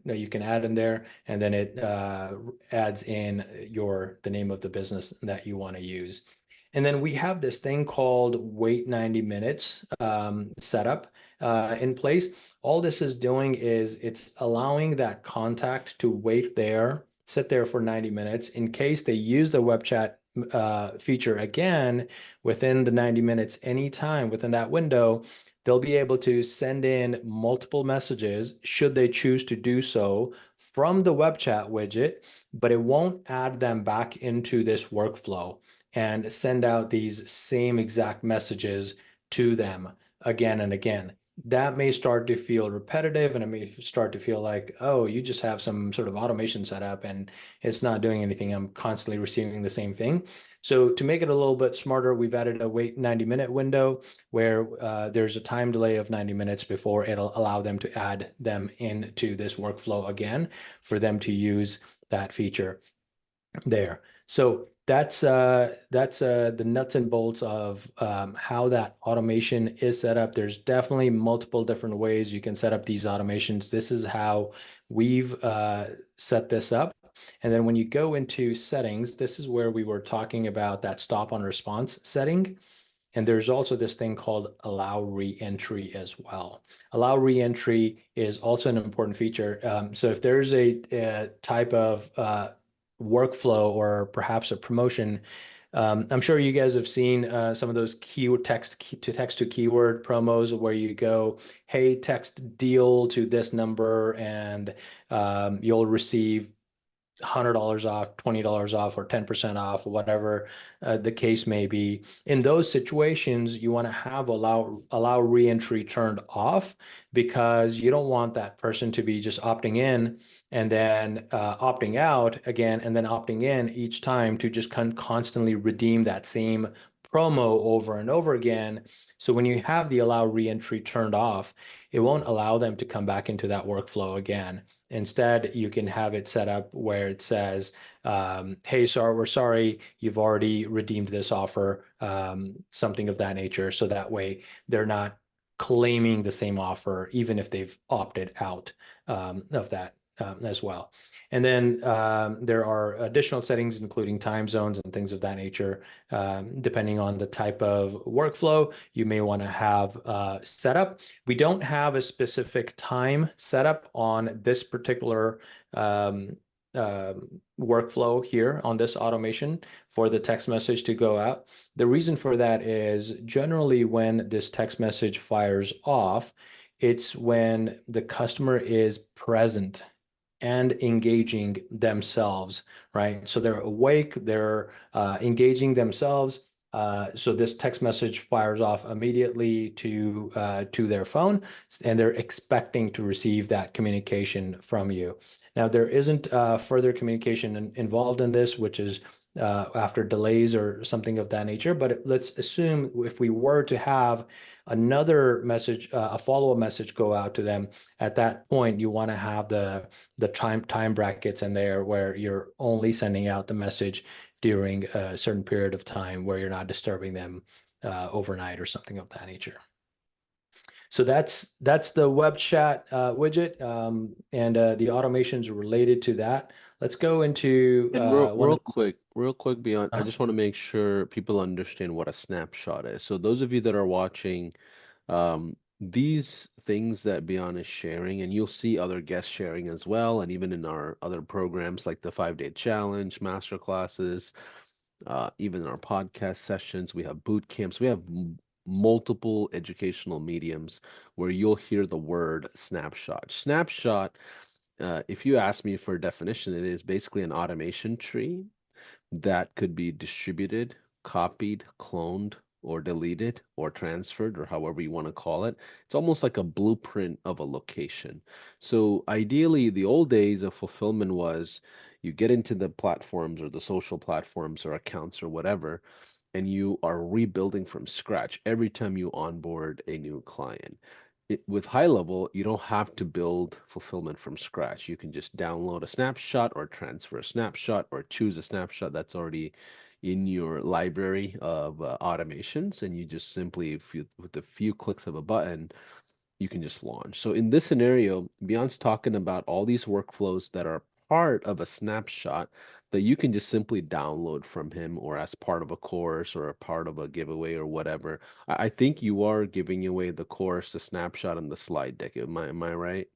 you can add in there, and then it adds in the name of the business that you want to use. And then we have this thing called wait 90 minutes setup in place. All this is doing is it's allowing that contact to sit there for 90 minutes in case they use the web chat feature again within the 90 minutes, anytime within that window. They'll be able to send in multiple messages should they choose to do so from the web chat widget, but it won't add them back into this workflow and send out these same exact messages to them again and again. That may start to feel repetitive, and it may start to feel like, oh, you just have some sort of automation set up and it's not doing anything. I'm constantly receiving the same thing. So to make it a little bit smarter, we've added a wait 90-minute window where there's a time delay of 90 minutes before it'll allow them to add them into this workflow again for them to use that feature there. So that's the nuts and bolts of how that automation is set up. There's definitely multiple different ways you can set up these automations. This is how we've set this up. And then when you go into settings, this is where we were talking about that stop on response setting. And there's also this thing called allow re-entry as well. Allow re-entry is also an important feature. So if there's a type of workflow or perhaps a promotion, I'm sure you guys have seen some of those keyword text to keyword promos where you go, hey, text deal to this number and you'll receive $100 off, $20 off, or 10% off, whatever the case may be. In those situations, you want to have allow reentry turned off because you don't want that person to be just opting in and then opting out again and then opting in each time to just constantly redeem that same promo over and over again. So when you have the allow reentry turned off, it won't allow them to come back into that workflow again. Instead, you can have it set up where it says, hey, we're sorry, you've already redeemed this offer, something of that nature. So that way they're not claiming the same offer, even if they've opted out of that as well. And then there are additional settings, including time zones and things of that nature. Depending on the type of workflow you may want to have set up. We don't have a specific time setup on this particular workflow here on this automation for the text message to go out. The reason for that is generally when this text message fires off, it's when the customer is present and engaging themselves, right? So they're awake, they're engaging themselves, So this text message fires off immediately to their phone, and they're expecting to receive that communication from you. Now, there isn't further communication involved in this, which is after delays or something of that nature. But let's assume if we were to have another message, a follow-up message go out to them, at that point, you want to have the time brackets in there where you're only sending out the message during a certain period of time where you're not disturbing them overnight or something of that nature. So that's the web chat widget, and the automations related to that. Let's go into And real, one real of quick, real quick, Beyond, I uh, just want to make sure people understand what a snapshot is. So those of you that are watching, these things that Beyond is sharing, and you'll see other guests sharing as well, and even in our other programs like the 5-day challenge, master classes, even in our podcast sessions, we have boot camps, we have multiple educational mediums where you'll hear the word snapshot. Snapshot, if you ask me for a definition, it is basically an automation tree that could be distributed, copied, cloned, or deleted, or transferred, or however you want to call it. It's almost like a blueprint of a location. So ideally, the old days of fulfillment was you get into the platforms or the social platforms or accounts or whatever, and you are rebuilding from scratch every time you onboard a new client. With HighLevel, you don't have to build fulfillment from scratch. You can just download a snapshot or transfer a snapshot or choose a snapshot that's already in your library of automations, and you just simply, if you, with a few clicks of a button, you can just launch. So in this scenario, Beyond's talking about all these workflows that are part of a snapshot that you can just simply download from him or as part of a course or a part of a giveaway or whatever. I think you are giving away the course, the snapshot, and the slide deck. Am I right?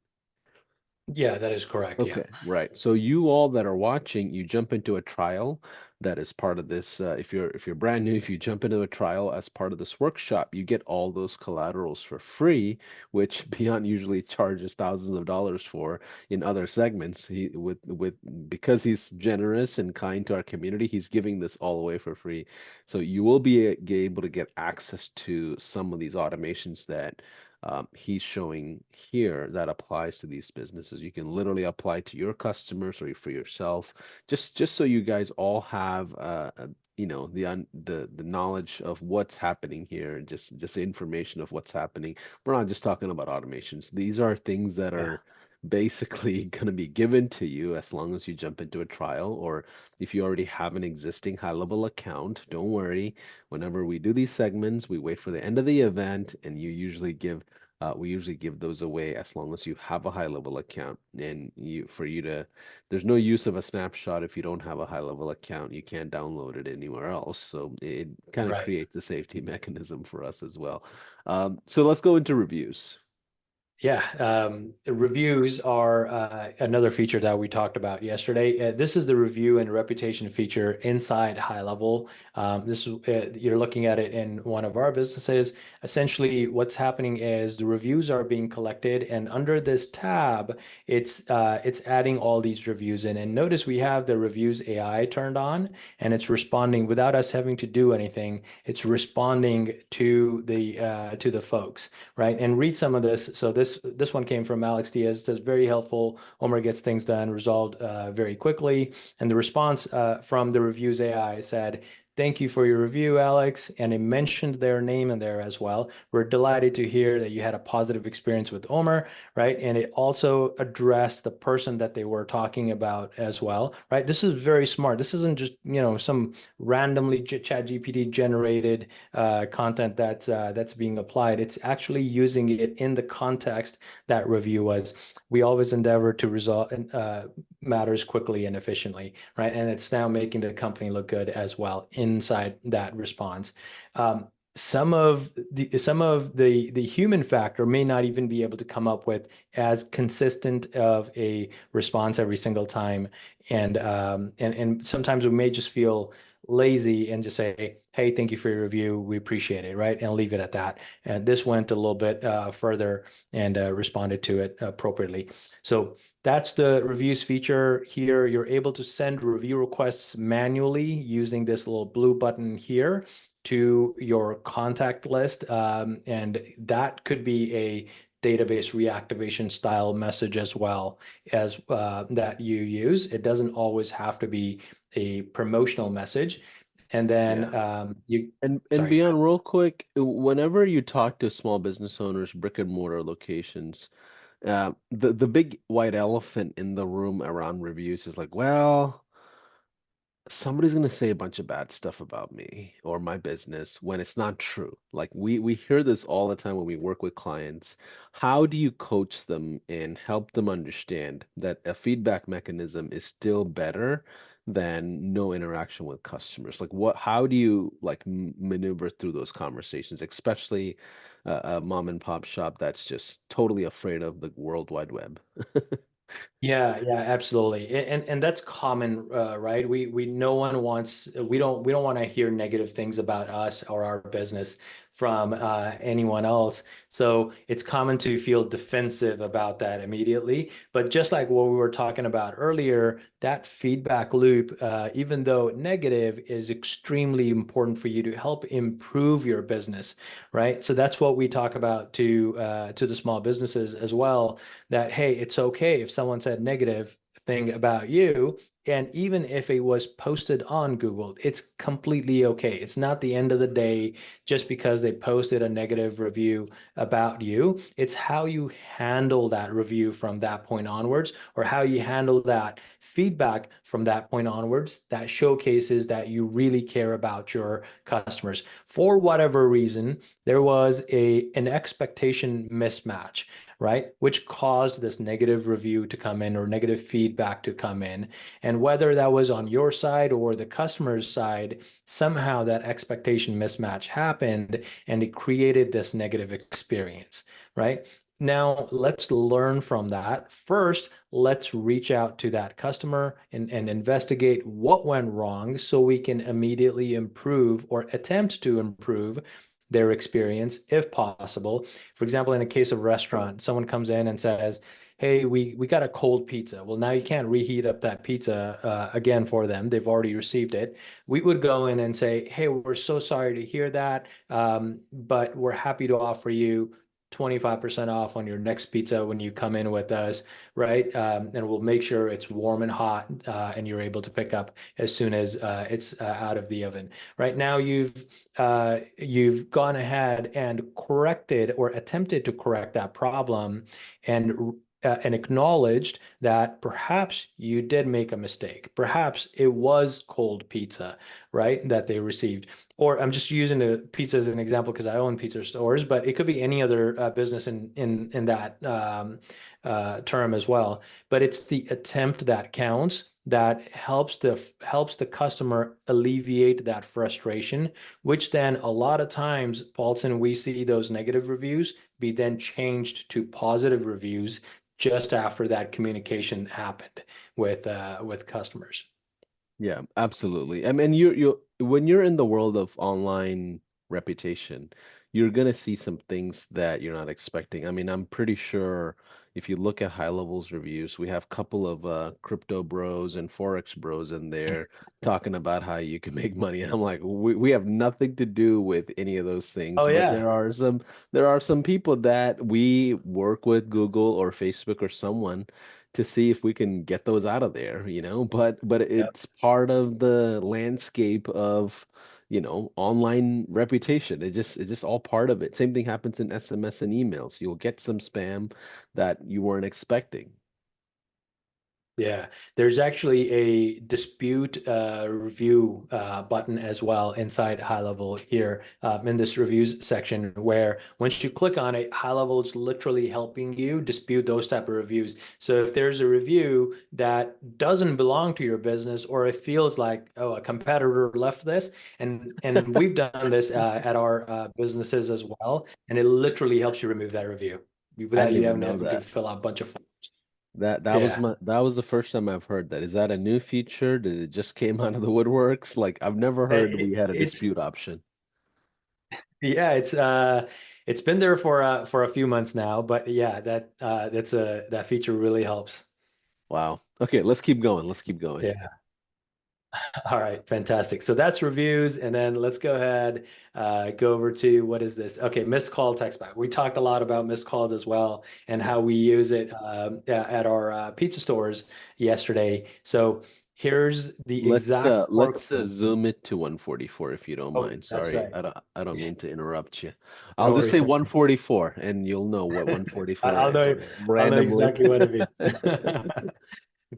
yeah, that is correct. Yeah. Okay, right. So you all that are watching, you jump into a trial that is part of this. If you're brand new, if you jump into a trial as part of this workshop, you get all those collaterals for free, which Beyond usually charges thousands of dollars for in other segments. He with because he's generous and kind to our community, he's giving this all away for free. So you will be able to get access to some of these automations that he's showing here that applies to these businesses. You can literally apply to your customers or for yourself, just so you guys all have the knowledge of what's happening here, and just the information of what's happening. We're not just talking about automations. These are things that Yeah. are basically going to be given to you as long as you jump into a trial, or if you already have an existing HighLevel account, don't worry. Whenever we do these segments, we wait for the end of the event, and we usually give those away as long as you have a HighLevel account. And there's no use of a snapshot if you don't have a HighLevel account. You can't download it anywhere else. So it kind of Right. creates a safety mechanism for us as well. So let's go into reviews. Yeah, reviews are another feature that we talked about yesterday. This is the review and reputation feature inside HighLevel. This is you're looking at it in one of our businesses. Essentially, what's happening is the reviews are being collected, and under this tab, it's adding all these reviews in. And notice we have the reviews AI turned on, and it's responding without us having to do anything. It's responding to the folks, right? And read some of this. So this one came from Alex Diaz. It says very helpful. Omer gets things done, resolved very quickly. And the response from the reviews AI said, "Thank you for your review, Alex." And it mentioned their name in there as well. We're delighted to hear that you had a positive experience with Omer, right? And it also addressed the person that they were talking about as well, right? This is very smart. This isn't just, some randomly chat GPT generated content that's being applied. It's actually using it in the context that review was. We always endeavor to resolve matters quickly and efficiently, right? And it's now making the company look good as well inside that response. Some of the human factor may not even be able to come up with as consistent of a response every single time, and sometimes we may just feel lazy and just say, hey, thank you for your review. We appreciate it, right? And leave it at that. And this went a little bit further and responded to it appropriately. So that's the reviews feature here. You're able to send review requests manually using this little blue button here to your contact list. And that could be a database reactivation style message as well as that you use. It doesn't always have to be a promotional message. And then Yeah. And sorry. beyond real quick, whenever you talk to small business owners, brick and mortar locations, the big white elephant in the room around reviews is like, well, somebody's gonna say a bunch of bad stuff about me or my business when it's not true. Like we hear this all the time when we work with clients. How do you coach them and help them understand that a feedback mechanism is still better than no interaction with customers? Like how do you like maneuver through those conversations, especially a mom and pop shop that's just totally afraid of the World Wide Web? Yeah, yeah, absolutely. And that's common, right? We no one wants we don't want to hear negative things about us or our business from anyone else. So it's common to feel defensive about that immediately. But just like what we were talking about earlier, that feedback loop, even though negative, is extremely important for you to help improve your business, right? So that's what we talk about to the small businesses as well, that, hey, it's okay if someone said negative thing about you. And even if it was posted on Google, it's completely okay. It's not the end of the day just because they posted a negative review about you. It's how you handle that review from that point onwards, or how you handle that feedback from that point onwards, that showcases that you really care about your customers. For whatever reason, there was an expectation mismatch, right? Which caused this negative review to come in or negative feedback to come in. And whether that was on your side or the customer's side, somehow that expectation mismatch happened and it created this negative experience, right? Now, let's learn from that. First, let's reach out to that customer and investigate what went wrong so we can immediately improve or attempt to improve their experience if possible. For example, in a case of restaurant, someone comes in and says, hey, we got a cold pizza. Well, now you can't reheat up that pizza again for them. They've already received it. We would go in and say, hey, we're so sorry to hear that, but we're happy to offer you 25% off on your next pizza when you come in with us, right? And we'll make sure it's warm and hot, and you're able to pick up as soon as it's out of the oven. Right now, you've gone ahead and corrected or attempted to correct that problem, and acknowledged that perhaps you did make a mistake. Perhaps it was cold pizza, right, that they received. Or I'm just using the pizza as an example because I own pizza stores, but it could be any other business in that term as well. But it's the attempt that counts, that helps the customer alleviate that frustration, which then a lot of times, Paulson, we see those negative reviews be then changed to positive reviews just after that communication happened with customers. Yeah, absolutely. I mean, you when you're in the world of online reputation, you're gonna see some things that you're not expecting. I mean, I'm pretty sure if you look at high levels reviews, we have a couple of crypto bros and forex bros in there talking about how you can make money. And I'm like, we have nothing to do with any of those things, Oh but yeah. there are some people that we work with Google or Facebook or someone to see if we can get those out of there, but Yep. it's part of the landscape of, online reputation. It's just all part of it. Same thing happens in SMS and emails. You'll get some spam that you weren't expecting. Yeah, there's actually a dispute review button as well inside High Level here, in this reviews section, where once you click on it, High Level is literally helping you dispute those type of reviews. So if there's a review that doesn't belong to your business, or it feels like, oh, a competitor left this, and we've done this at our businesses as well, and it literally helps you remove that review I without didn't you even having know to that. fill out a bunch of forms. Yeah, that was the first time I've heard that. Is that a new feature? Did it just came out of the woodworks? Like I've never heard we had a it's dispute option. yeah, it's been there for a few months now, but yeah, that feature really helps. Wow. Okay, let's keep going. Let's keep going. Yeah. All right, fantastic. So that's reviews, and then let's go ahead, go over to what is this? Okay, missed call text back. We talked a lot about missed calls as well, and Yeah. how we use it at our pizza stores yesterday. So here's the exact Let's workflow. zoom it to 144 if you don't Oh, mind. that's Sorry. right. I don't mean to interrupt you. I'll No just say worries. 144 and you'll know what 144 I'll is know. I'll know randomly. exactly what it means.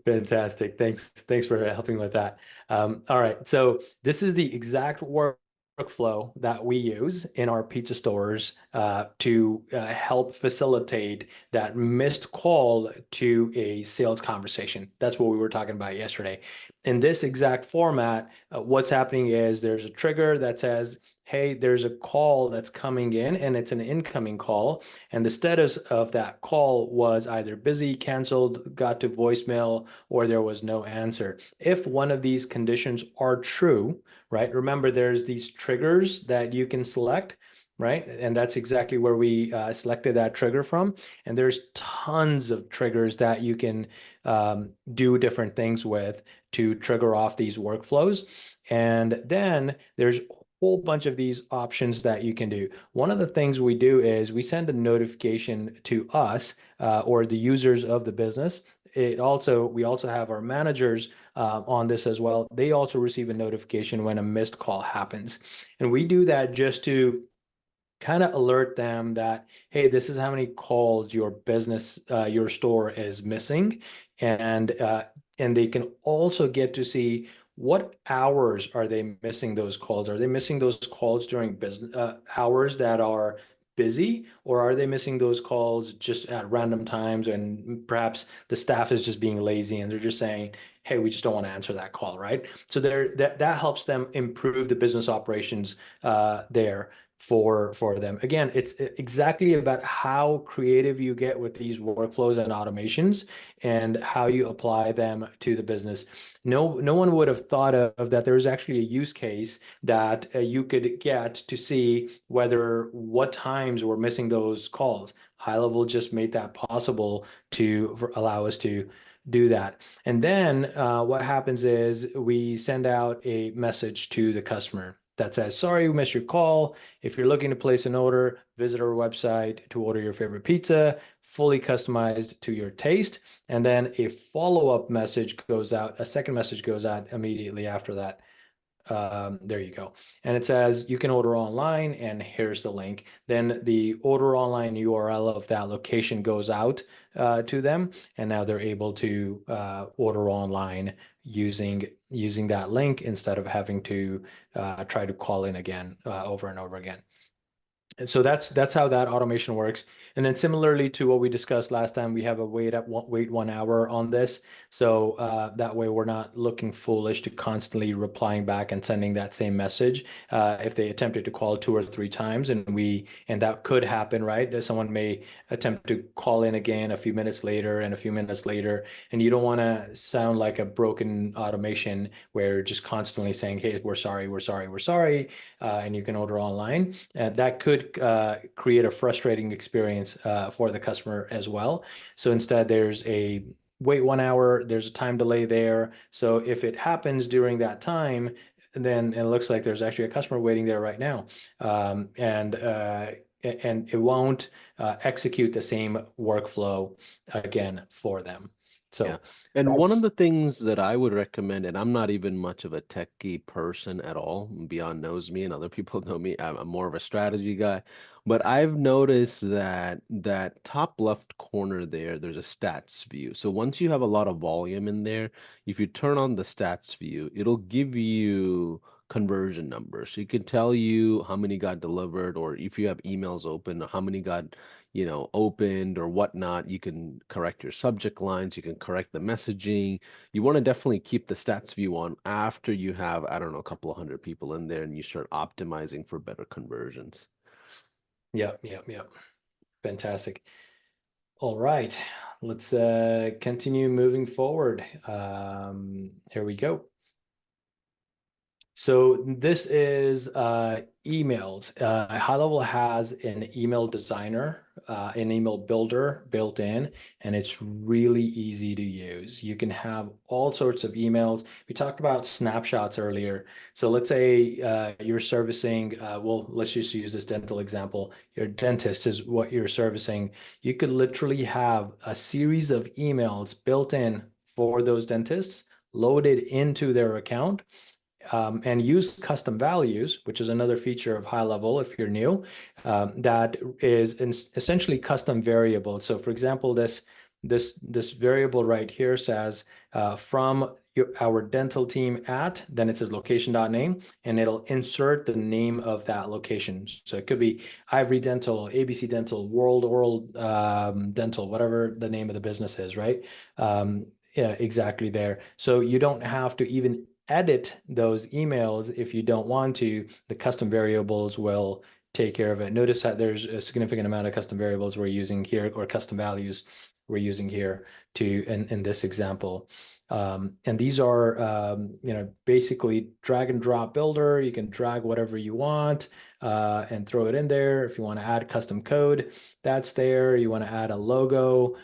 Fantastic. Thanks for helping with that. All right. So this is the exact workflow that we use in our pizza stores to help facilitate that missed call to a sales conversation. That's what we were talking about yesterday. In this exact format, what's happening is there's a trigger that says, hey, there's a call that's coming in and it's an incoming call. And the status of that call was either busy, canceled, got to voicemail, or there was no answer. If one of these conditions are true, right? Remember, there's these triggers that you can select, right? And that's exactly where we selected that trigger from. And there's tons of triggers that you can do different things with to trigger off these workflows. And then there's a whole bunch of these options that you can do. One of the things we do is we send a notification to us or the users of the business. We also have our managers on this as well. They also receive a notification when a missed call happens. And we do that just to kind of alert them that, hey, this is how many calls your business, your store is missing. And and they can also get to see what hours are they missing those calls. Are they missing those calls during business hours that are busy, or are they missing those calls just at random times and perhaps the staff is just being lazy and they're just saying, hey, we just don't want to answer that call, right? So that helps them improve the business operations there for them. Again, it's exactly about how creative you get with these workflows and automations and how you apply them to the business. No one would have thought of that there's actually a use case that you could get to see whether what times we're missing those calls. HighLevel just made that possible to allow us to do that. And then what happens is we send out a message to the customer that says, sorry, we missed your call. If you're looking to place an order, visit our website to order your favorite pizza, fully customized to your taste. And then a follow-up message goes out, a second message goes out immediately after that. There you go. And it says you can order online, and here's the link. Then the order online URL of that location goes out to them, and now they're able to order online using that link instead of having to try to call in again over and over again. And so that's how that automation works. And then similarly to what we discussed last time, we have a wait 1 hour on this. So that way we're not looking foolish to constantly replying back and sending that same message. If they attempted to call 2 or 3 times and that could happen, right? That someone may attempt to call in again a few minutes later and a few minutes later, and you don't want to sound like a broken automation where you're just constantly saying, hey, we're sorry, we're sorry, we're sorry, and you can order online. That could create a frustrating experience for the customer as well. So instead, there's a wait 1 hour, there's a time delay there. So if it happens during that time, then it looks like there's actually a customer waiting there right now. And it won't execute the same workflow again for them. Yeah. So And one of that's, the things that I would recommend, and I'm not even much of a techie person at all, Beyond knows me and other people know me, I'm more of a strategy guy, but I've noticed that that top left corner there, there's a stats view. So once you have a lot of volume in there, if you turn on the stats view, it'll give you conversion numbers. So you can tell you how many got delivered, or if you have emails open, how many got opened or whatnot. You can correct your subject lines, you can correct the messaging. You want to definitely keep the stats view on after you have, I don't know, a couple of hundred people in there and you start optimizing for better conversions. yeah, yeah, yeah. Fantastic. All right, let's continue moving forward. Here we go. So this is emails. HighLevel has an email designer, an email builder built in, and it's really easy to use. You can have all sorts of emails. We talked about snapshots earlier. So let's say you're servicing, well, let's just use this dental example. Your dentist is what you're servicing. You could literally have a series of emails built in for those dentists loaded into their account, and use custom values, which is another feature of HighLevel if you're new, that is essentially custom variable. So for example, this variable right here says from our dental team at, then it says location.name, and it'll insert the name of that location. So it could be Ivory Dental, ABC Dental, World Oral Dental, whatever the name of the business is, right? Yeah, exactly there. So you don't have to even edit those emails if you don't want to. The custom variables will take care of it. Notice that there's a significant amount of custom variables we're using here, or custom values we're using here to in this example. And these are, basically drag and drop builder. You can drag whatever you want and throw it in there. If you want to add custom code, that's there. You want to add a logo,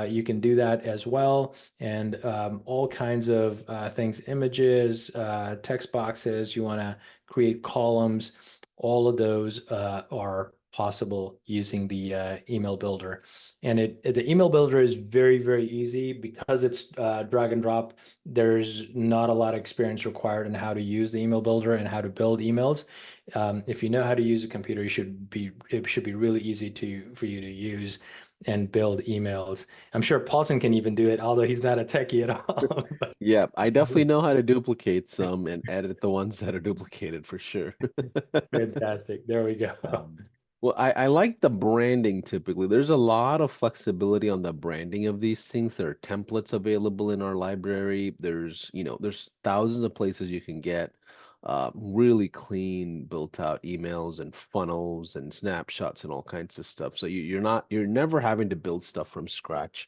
you can do that as well. And all kinds of things, images, text boxes, you want to create columns. All of those are possible using the email builder. And the email builder is very, very easy because it's drag and drop. There's not a lot of experience required in how to use the email builder and how to build emails. If you know how to use a computer, it should be really easy for you to use and build emails. I'm sure Paulson can even do it, although he's not a techie at all. Yeah, I definitely know how to duplicate some and edit the ones that are duplicated for sure. Fantastic. There we go. Um, well, I like the branding typically. There's a lot of flexibility on the branding of these things. There are templates available in our library. There's thousands of places you can get really clean, built out emails and funnels and snapshots and all kinds of stuff. So you're never having to build stuff from scratch.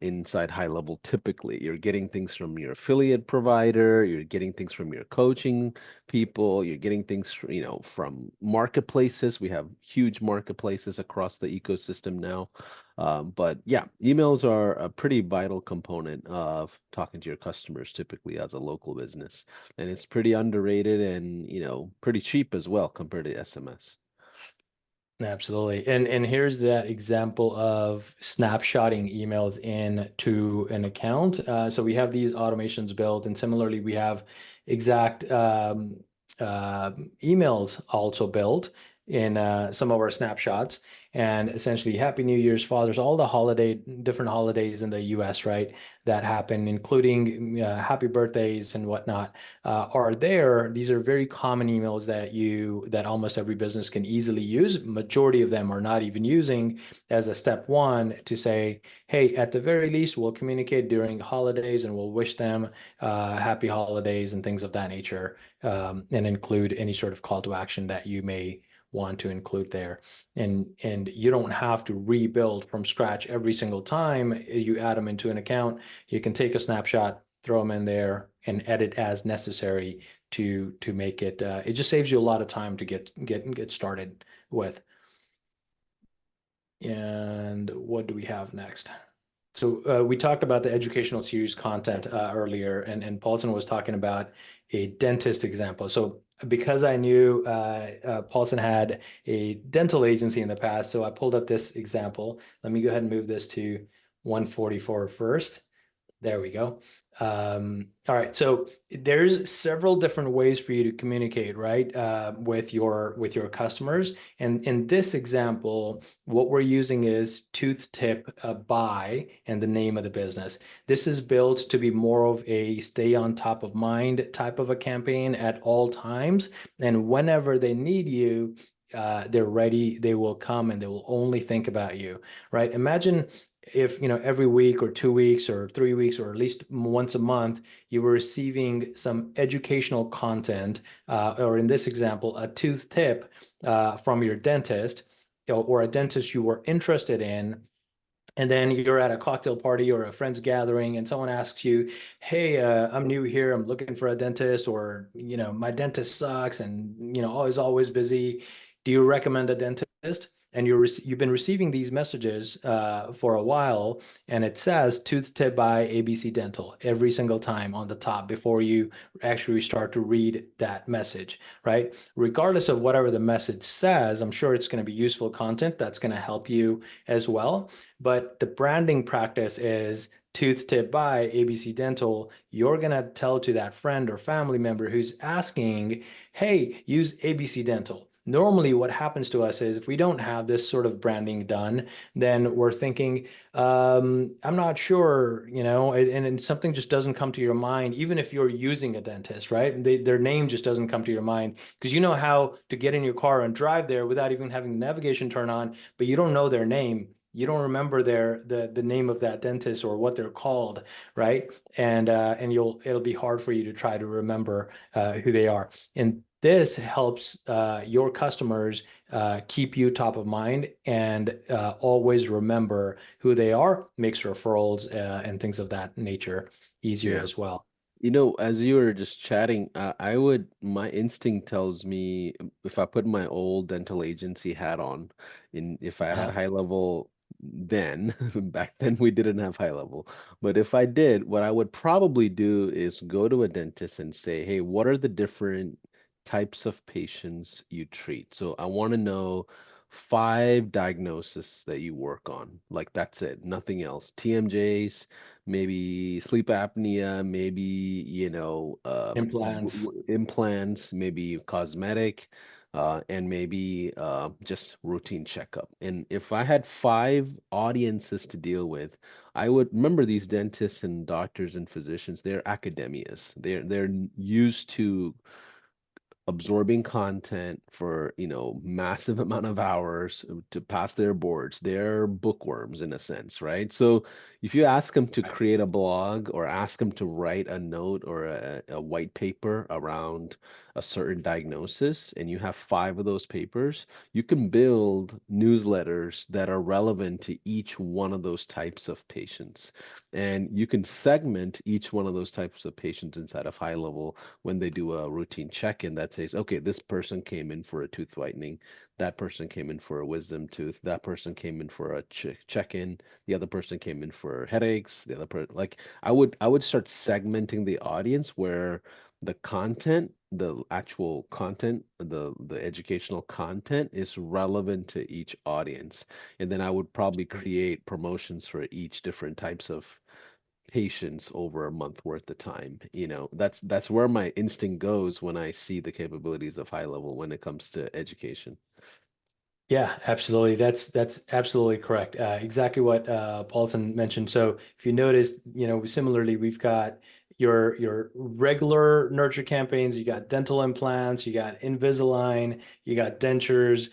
Inside HighLevel, typically, you're getting things from your affiliate provider, you're getting things from your coaching people, you're getting things, from marketplaces. We have huge marketplaces across the ecosystem now. But yeah, emails are a pretty vital component of talking to your customers, typically as a local business. And it's pretty underrated and, pretty cheap as well compared to SMS. Absolutely. And here's that example of snapshotting emails into an account. So we have these automations built, and similarly, we have exact emails also built in some of our snapshots. And essentially, Happy New Year's, Father's, all the different holidays in the US, right, that happen, including happy birthdays and whatnot, are there. These are very common emails that almost every business can easily use. Majority of them are not even using as a step one to say, hey, at the very least, we'll communicate during holidays and we'll wish them happy holidays and things of that nature, and include any sort of call to action that you may want to include there. And you don't have to rebuild from scratch every single time you add them into an account. You can take a snapshot, throw them in there, and edit as necessary to make it. It just saves you a lot of time to get started with. And what do we have next? So we talked about the educational series content earlier, and Paulson was talking about a dentist example. So because I knew Paulson had a dental agency in the past, so I pulled up this example. Let me go ahead and move this to 144 first. There we go. All right, so there's several different ways for you to communicate, right, with your customers. And in this example, what we're using is tooth tip buy and the name of the business. This is built to be more of a stay on top of mind type of a campaign at all times. And whenever they need you, they're ready, they will come and they will only think about you, right? Imagine if every week or 2 weeks or 3 weeks or at least once a month you were receiving some educational content, or in this example a tooth tip from your dentist, or a dentist you were interested in, And then you're at a cocktail party or a friend's gathering, and someone asks you, "Hey, I'm new here. I'm looking for a dentist," or "My dentist sucks, and always busy. Do you recommend a dentist?" And you've been receiving these messages for a while, and it says "tooth tip by ABC Dental" every single time on the top before you actually start to read that message, right? Regardless of whatever the message says, I'm sure it's going to be useful content that's going to help you as well. But the branding practice is tooth tip by ABC Dental. You're going to tell to that friend or family member who's asking, hey, use ABC Dental. Normally, what happens to us is if we don't have this sort of branding done, then we're thinking, I'm not sure, and something just doesn't come to your mind, even if you're using a dentist, right? Their name just doesn't come to your mind because you know how to get in your car and drive there without even having the navigation turn on, but you don't know their name. You don't remember the name of that dentist or what they're called, right? And it'll be hard for you to try to remember who they are. And this helps your customers keep you top of mind and always remember who they are, makes referrals and things of that nature easier Yeah. as well. As you were just chatting, my instinct tells me if I put my old dental agency hat on, if I had Uh, high level then, back then we didn't have high level, but if I did, what I would probably do is go to a dentist and say, hey, what are the different types of patients you treat? So I want to know five diagnoses that you work on. Like that's it, nothing else. TMJs, maybe sleep apnea, maybe, Implants. implants, maybe cosmetic, and maybe just routine checkup. And if I had five audiences to deal with, I would remember these dentists and doctors and physicians, they're academias. They're used to absorbing content for massive amount of hours to pass their boards. They're bookworms in a sense, right? So if you ask them to Right. create a blog or ask them to write a note or a white paper around a certain diagnosis, and you have five of those papers, you can build newsletters that are relevant to each one of those types of patients, and you can segment each one of those types of patients inside of high level when they do a routine check-in that says, okay, this person came in for a tooth whitening, that person came in for a wisdom tooth, that person came in for a check-in, the other person came in for headaches, the other person, like I would start segmenting the audience where the content, the actual content, the educational content is relevant to each audience. And then I would probably create promotions for each different types of patience over a month worth of time. That's where my instinct goes when I see the capabilities of high level when it comes to education. Yeah, absolutely. That's absolutely correct. Exactly what Paulson mentioned. So if you notice, similarly, we've got your regular nurture campaigns, you got dental implants, you got Invisalign, you got dentures,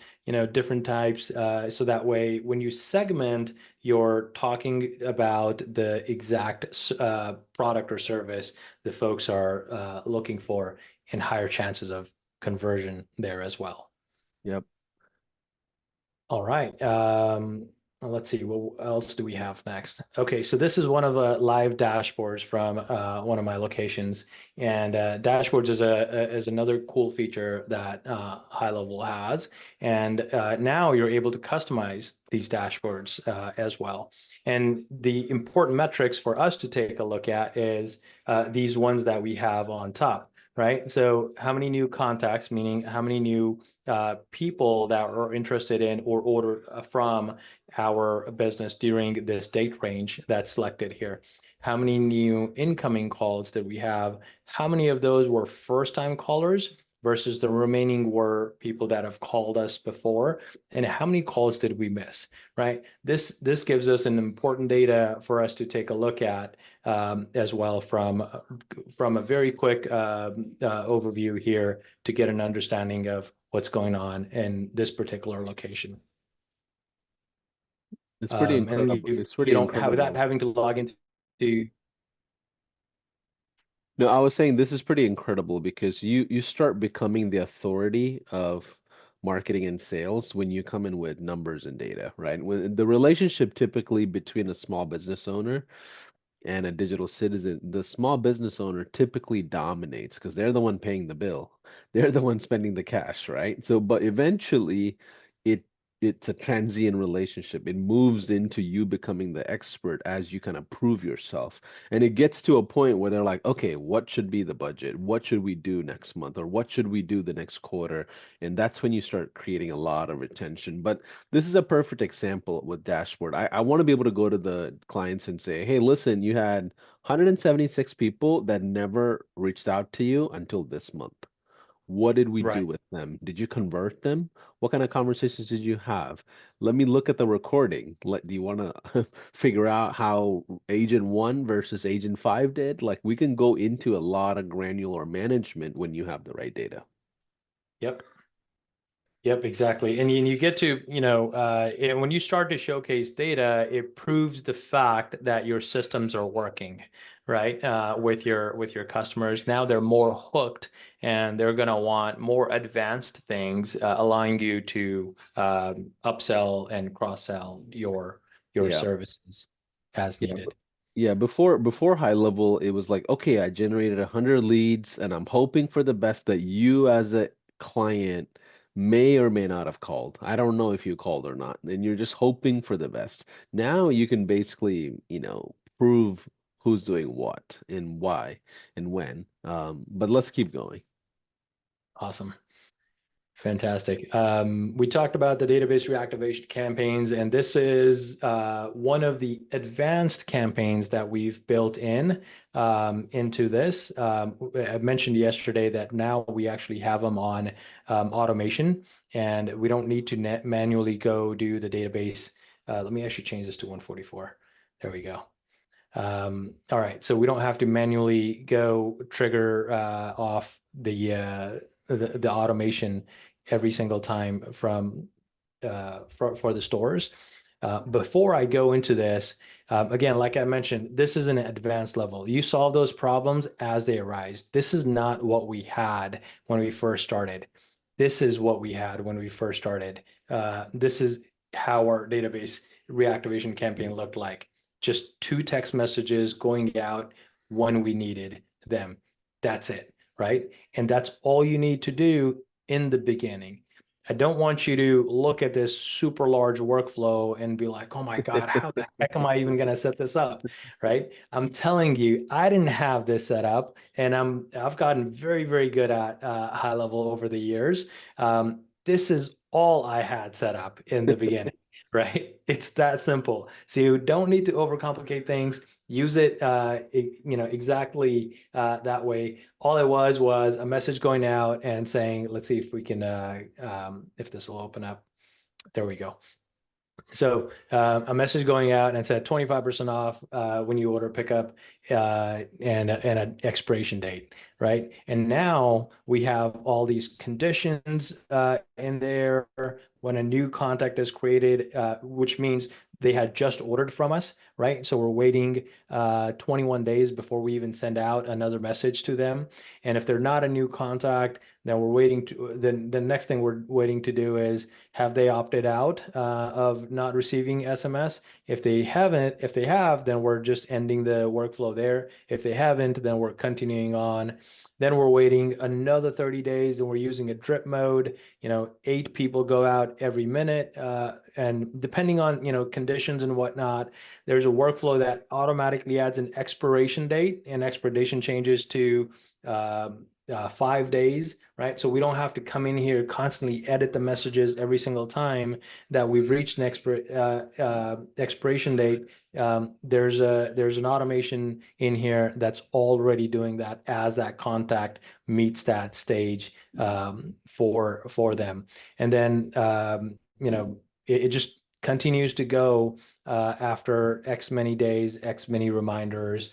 different types. So that way, when you segment, you're talking about the exact product or service the folks are looking for, and higher chances of conversion there as well. Yep. All right. Let's see. What else do we have next? Okay, so this is one of the live dashboards from one of my locations, and dashboards is another cool feature that HighLevel has. And now you're able to customize these dashboards as well. And the important metrics for us to take a look at is these ones that we have on top, right? So how many new contacts, meaning how many new people that are interested in or ordered from our business during this date range that's selected here. How many new incoming calls did we have? How many of those were first-time callers versus the remaining were people that have called us before? And how many calls did we miss, right? This gives us an important data for us to take a look at as well from a very quick overview here to get an understanding of what's going on in this particular location. It's pretty And incredible. It's you pretty don't have without incredible. having to log into. No, I was saying this is pretty incredible because you start becoming the authority of marketing and sales when you come in with numbers and data, right? When the relationship typically between a small business owner and a digital citizen, the small business owner typically dominates because they're the one paying the bill. They're the one spending the cash, right? So, but eventually it it's a transient relationship. It moves into you becoming the expert as you kind of prove yourself. And it gets to a point where they're like, okay, what should be the budget? What should we do next month? Or what should we do the next quarter? And that's when you start creating a lot of retention. But this is a perfect example with dashboard. I want to be able to go to the clients and say, hey, listen, you had 176 people that never reached out to you until this month. What did we do Right. with them? Did you convert them? What kind of conversations did you have? Let me look at the recording. Do you want to figure out how agent one versus agent five did? Like we can go into a lot of granular management when you have the right data. Yep. Yep, exactly. And you get to, and when you start to showcase data, it proves the fact that your systems are working, right? With your customers. Now they're more hooked and they're going to want more advanced things, allowing you to upsell and cross-sell your Yeah. services as Yeah. needed. Yeah, before high level, it was like, okay, I generated 100 leads and I'm hoping for the best that you as a client may or may not have called. I don't know if you called or not. And you're just hoping for the best. Now you can basically, prove who's doing what and why and when. But let's keep going. Awesome. Fantastic. We talked about the database reactivation campaigns, and this is one of the advanced campaigns that we've built into this. I mentioned yesterday that now we actually have them on automation, and we don't need to manually go do the database. Let me actually change this to 144. There we go. All right, so we don't have to manually go trigger off the automation every single time for the stores. Before I go into this, again, like I mentioned, this is an advanced level. You solve those problems as they arise. This is not what we had when we first started. This is what we had when we first started. This is how our database reactivation campaign looked like. Just two text messages going out when we needed them. That's it, right? And that's all you need to do in the beginning. I don't want you to look at this super large workflow and be like, oh my God, how the heck am I even going to set this up? Right? I'm telling you, I didn't have this set up, and I've gotten very, very good at high level over the years. This is all I had set up in the beginning, right? It's that simple. So you don't need to overcomplicate things. Use it, exactly that way. All it was a message going out and saying, let's see if we can, if this will open up. There we go. So a message going out and said 25% off when you order pickup and an expiration date, right? And now we have all these conditions in there when a new contact is created, which means they had just ordered from us, right? So we're waiting 21 days before we even send out another message to them. And if they're not a new contact, then we're waiting to, then the next thing we're waiting to do is have they opted out of not receiving SMS? If they haven't, if they have, then we're just ending the workflow there. If they haven't, then we're continuing on. Then we're waiting another 30 days and we're using a drip mode. 8 people go out every minute. And depending on, conditions and whatnot, there's a workflow that automatically adds an expiration date, and expiration changes to 5 days, right? So we don't have to come in here constantly edit the messages every single time that we've reached an expiration date. There's an automation in here that's already doing that as that contact meets that stage for them, and then it just continues to go after X many days, X many reminders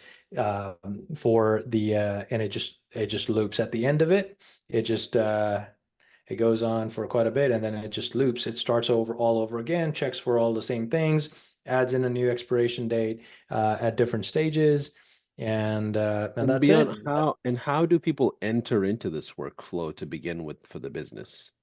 for the and it just loops at the end of it. It goes on for quite a bit and then it just loops. It starts over all over again, checks for all the same things, adds in a new expiration date at different stages, and And that's beyond it. how do people enter into this workflow to begin with for the business?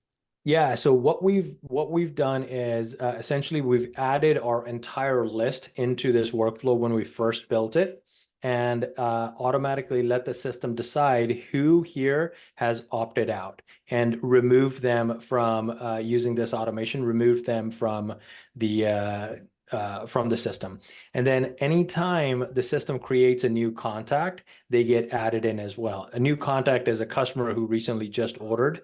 Yeah, so what we've done is essentially we've added our entire list into this workflow when we first built it, and automatically let the system decide who here has opted out and removed them from using this automation, removed them from the system. And then anytime the system creates a new contact, they get added in as well. A new contact is a customer who recently just ordered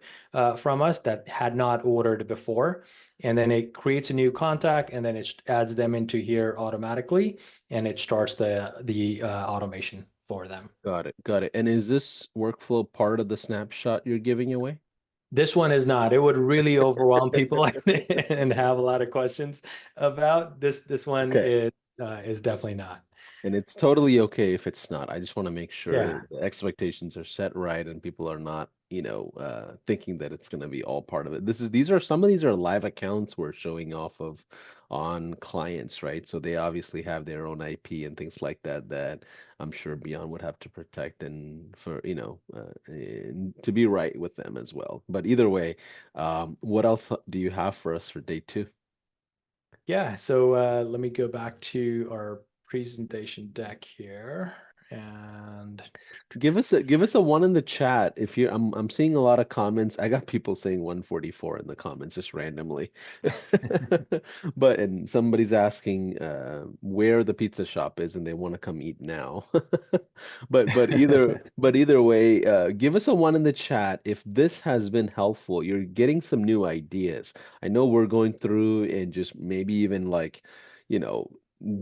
from us that had not ordered before. And then it creates a new contact and then it adds them into here automatically and it starts the automation for them. Got it. Got it. And is this workflow part of the snapshot you're giving away? This one is not. It would really overwhelm people and have a lot of questions about this. This one Okay. is definitely not. And it's totally okay if it's not. I just want to make sure Yeah. the expectations are set right and people are not, thinking that it's going to be all part of it. These are some of these are live accounts we're showing off of on clients, right? So they obviously have their own IP and things like that that I'm sure Beyond would have to protect and for, and to be right with them as well. But either way, what else do you have for us for day two? Yeah. So let me go back to our presentation deck here and Give us a one in the chat if you I'm seeing a lot of comments. I got people saying 144 in the comments just randomly. But and somebody's asking where the pizza shop is and they want to come eat now. But either way, give us a one in the chat if this has been helpful. You're getting some new ideas. I know we're going through and just maybe even like, you know,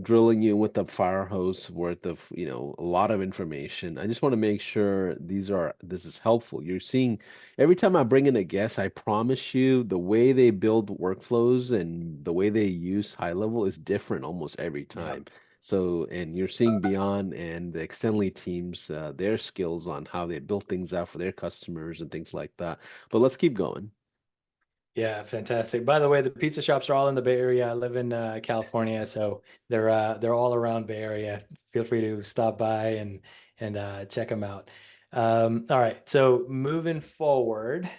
drilling you with a fire hose worth of, a lot of information. I just want to make sure this is helpful. You're seeing every time I bring in a guest, I promise you the way they build workflows and the way they use high level is different almost every yeah. time. So, and you're seeing Beyond and the Extendly teams, their skills on how they build things out for their customers and things like that. But let's keep going. Yeah, fantastic. By the way, the pizza shops are all in the Bay Area. I live in California, so they're all around Bay Area. Feel free to stop by and check them out. All right, so moving forward,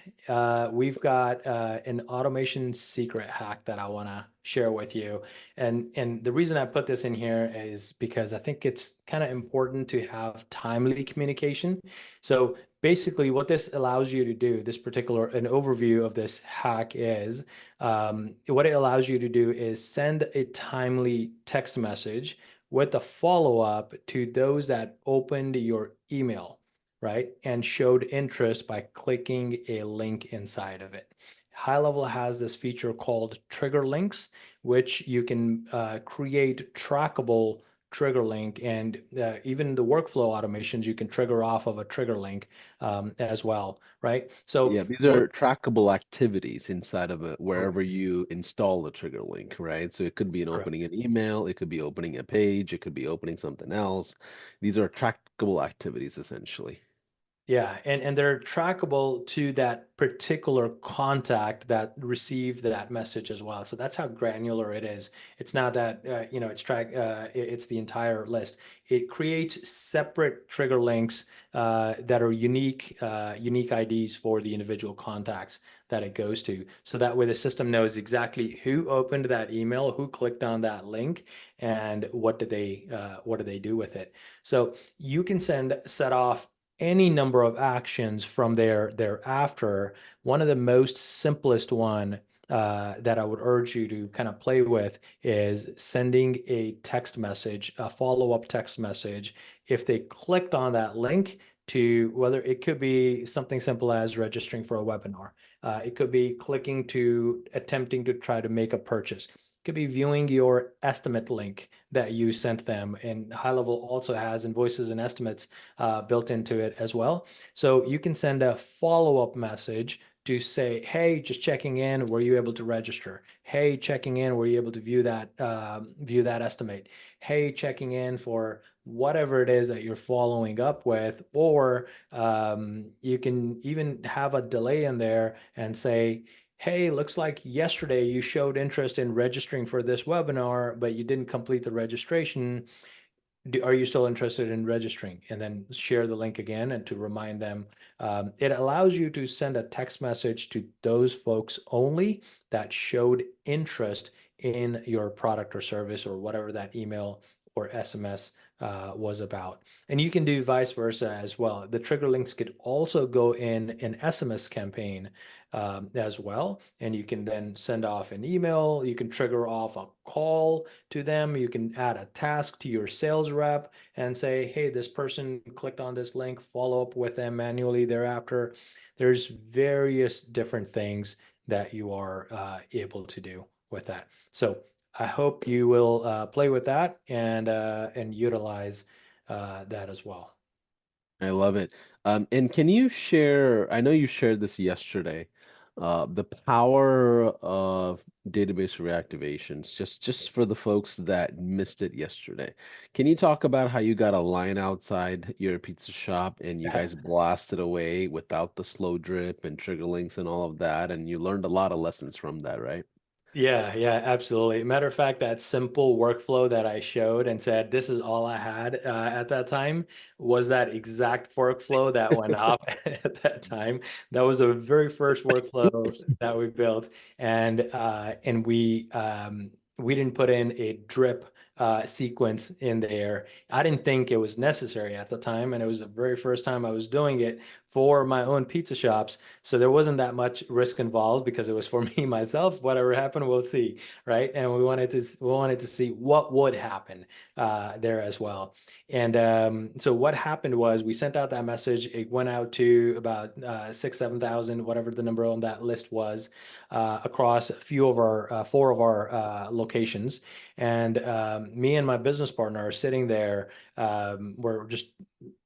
we've got an automation secret hack that I want to share with you. And the reason I put this in here is because I think it's kind of important to have timely communication. So basically what this allows you to do, an overview of this hack is, what it allows you to do is send a timely text message with a follow-up to those that opened your email, right? And showed interest by clicking a link inside of it. HighLevel has this feature called trigger links, which you can create trackable trigger link and even the workflow automations you can trigger off of a trigger link as well, right? So Yeah, these what, are trackable activities inside of it correct, wherever you install the trigger link, right? So it could be an correct. opening an email, it could be opening a page, it could be opening something else. These are trackable activities essentially. Yeah, and they're trackable to that particular contact that received that message as well. So that's how granular it is. It's not that it's the entire list. It creates separate trigger links that are unique IDs for the individual contacts that it goes to. So that way the system knows exactly who opened that email, who clicked on that link, and what did they do with it. So you can set off any number of actions from thereafter. One of the most simplest one that I would urge you to kind of play with is sending a text message, a follow-up text message. If they clicked on that link to whether it could be something simple as registering for a webinar, it could be clicking to attempting to try to make a purchase. It could be viewing your estimate link that you sent them. And HighLevel also has invoices and estimates built into it as well. So you can send a follow-up message to say, hey, just checking in, were you able to register? Hey, checking in, were you able to view that estimate? Hey, checking in for whatever it is that you're following up with, or you can even have a delay in there and say, hey, looks like yesterday you showed interest in registering for this webinar, but you didn't complete the registration. are you still interested in registering? And then share the link again and to remind them. It allows you to send a text message to those folks only that showed interest in your product or service or whatever that email or SMS was about. And you can do vice versa as well. The trigger links could also go in an SMS campaign as well. And you can then send off an email. You can trigger off a call to them. You can add a task to your sales rep and say, hey, this person clicked on this link, follow up with them manually thereafter. There's various different things that you are able to do with that. So I hope you will play with that and utilize that as well. I love it. And can you share, I know you shared this yesterday, the power of database reactivations, just for the folks that missed it yesterday. Can you talk about how you got a line outside your pizza shop and you guys blasted away without the slow drip and trigger links and all of that, and you learned a lot of lessons from that, right? Yeah, yeah, absolutely. Matter of fact, that simple workflow that I showed and said this is all I had at that time was that exact workflow that went up at that time. That was the very first workflow that we built, and we didn't put in a drip sequence in there. I didn't think it was necessary at the time, and it was the very first time I was doing it for my own pizza shops. So there wasn't that much risk involved because it was for me myself. Whatever happened, we'll see, right? And we wanted to see what would happen there as well. And so what happened was we sent out that message. It went out to about 6, 7,000, whatever the number on that list was, across a few of our four of our locations. And me and my business partner are sitting there. We're just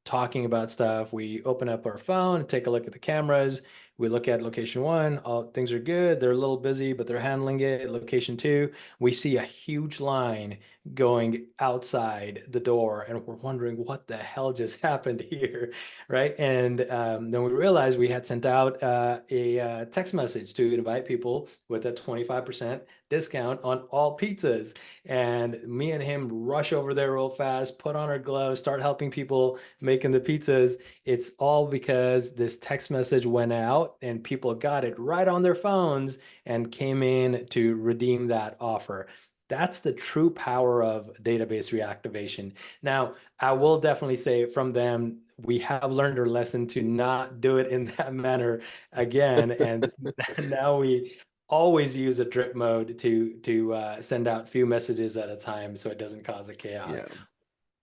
talking about stuff. We open up our phone, take a look at the cameras. We look at location one, all things are good. They're a little busy, but they're handling it. Location two, we see a huge line going outside the door, and we're wondering what the hell just happened here, right? And then we realized we had sent out a text message to invite people with a 25% discount on all pizzas. And me and him rush over there real fast, put on our gloves, start helping people making the pizzas. It's all because this text message went out and people got it right on their phones and came in to redeem that offer. That's the true power of database reactivation. Now, I will definitely say from them, we have learned our lesson to not do it in that manner again. And now we always use a drip mode to send out few messages at a time so it doesn't cause a chaos, Yeah.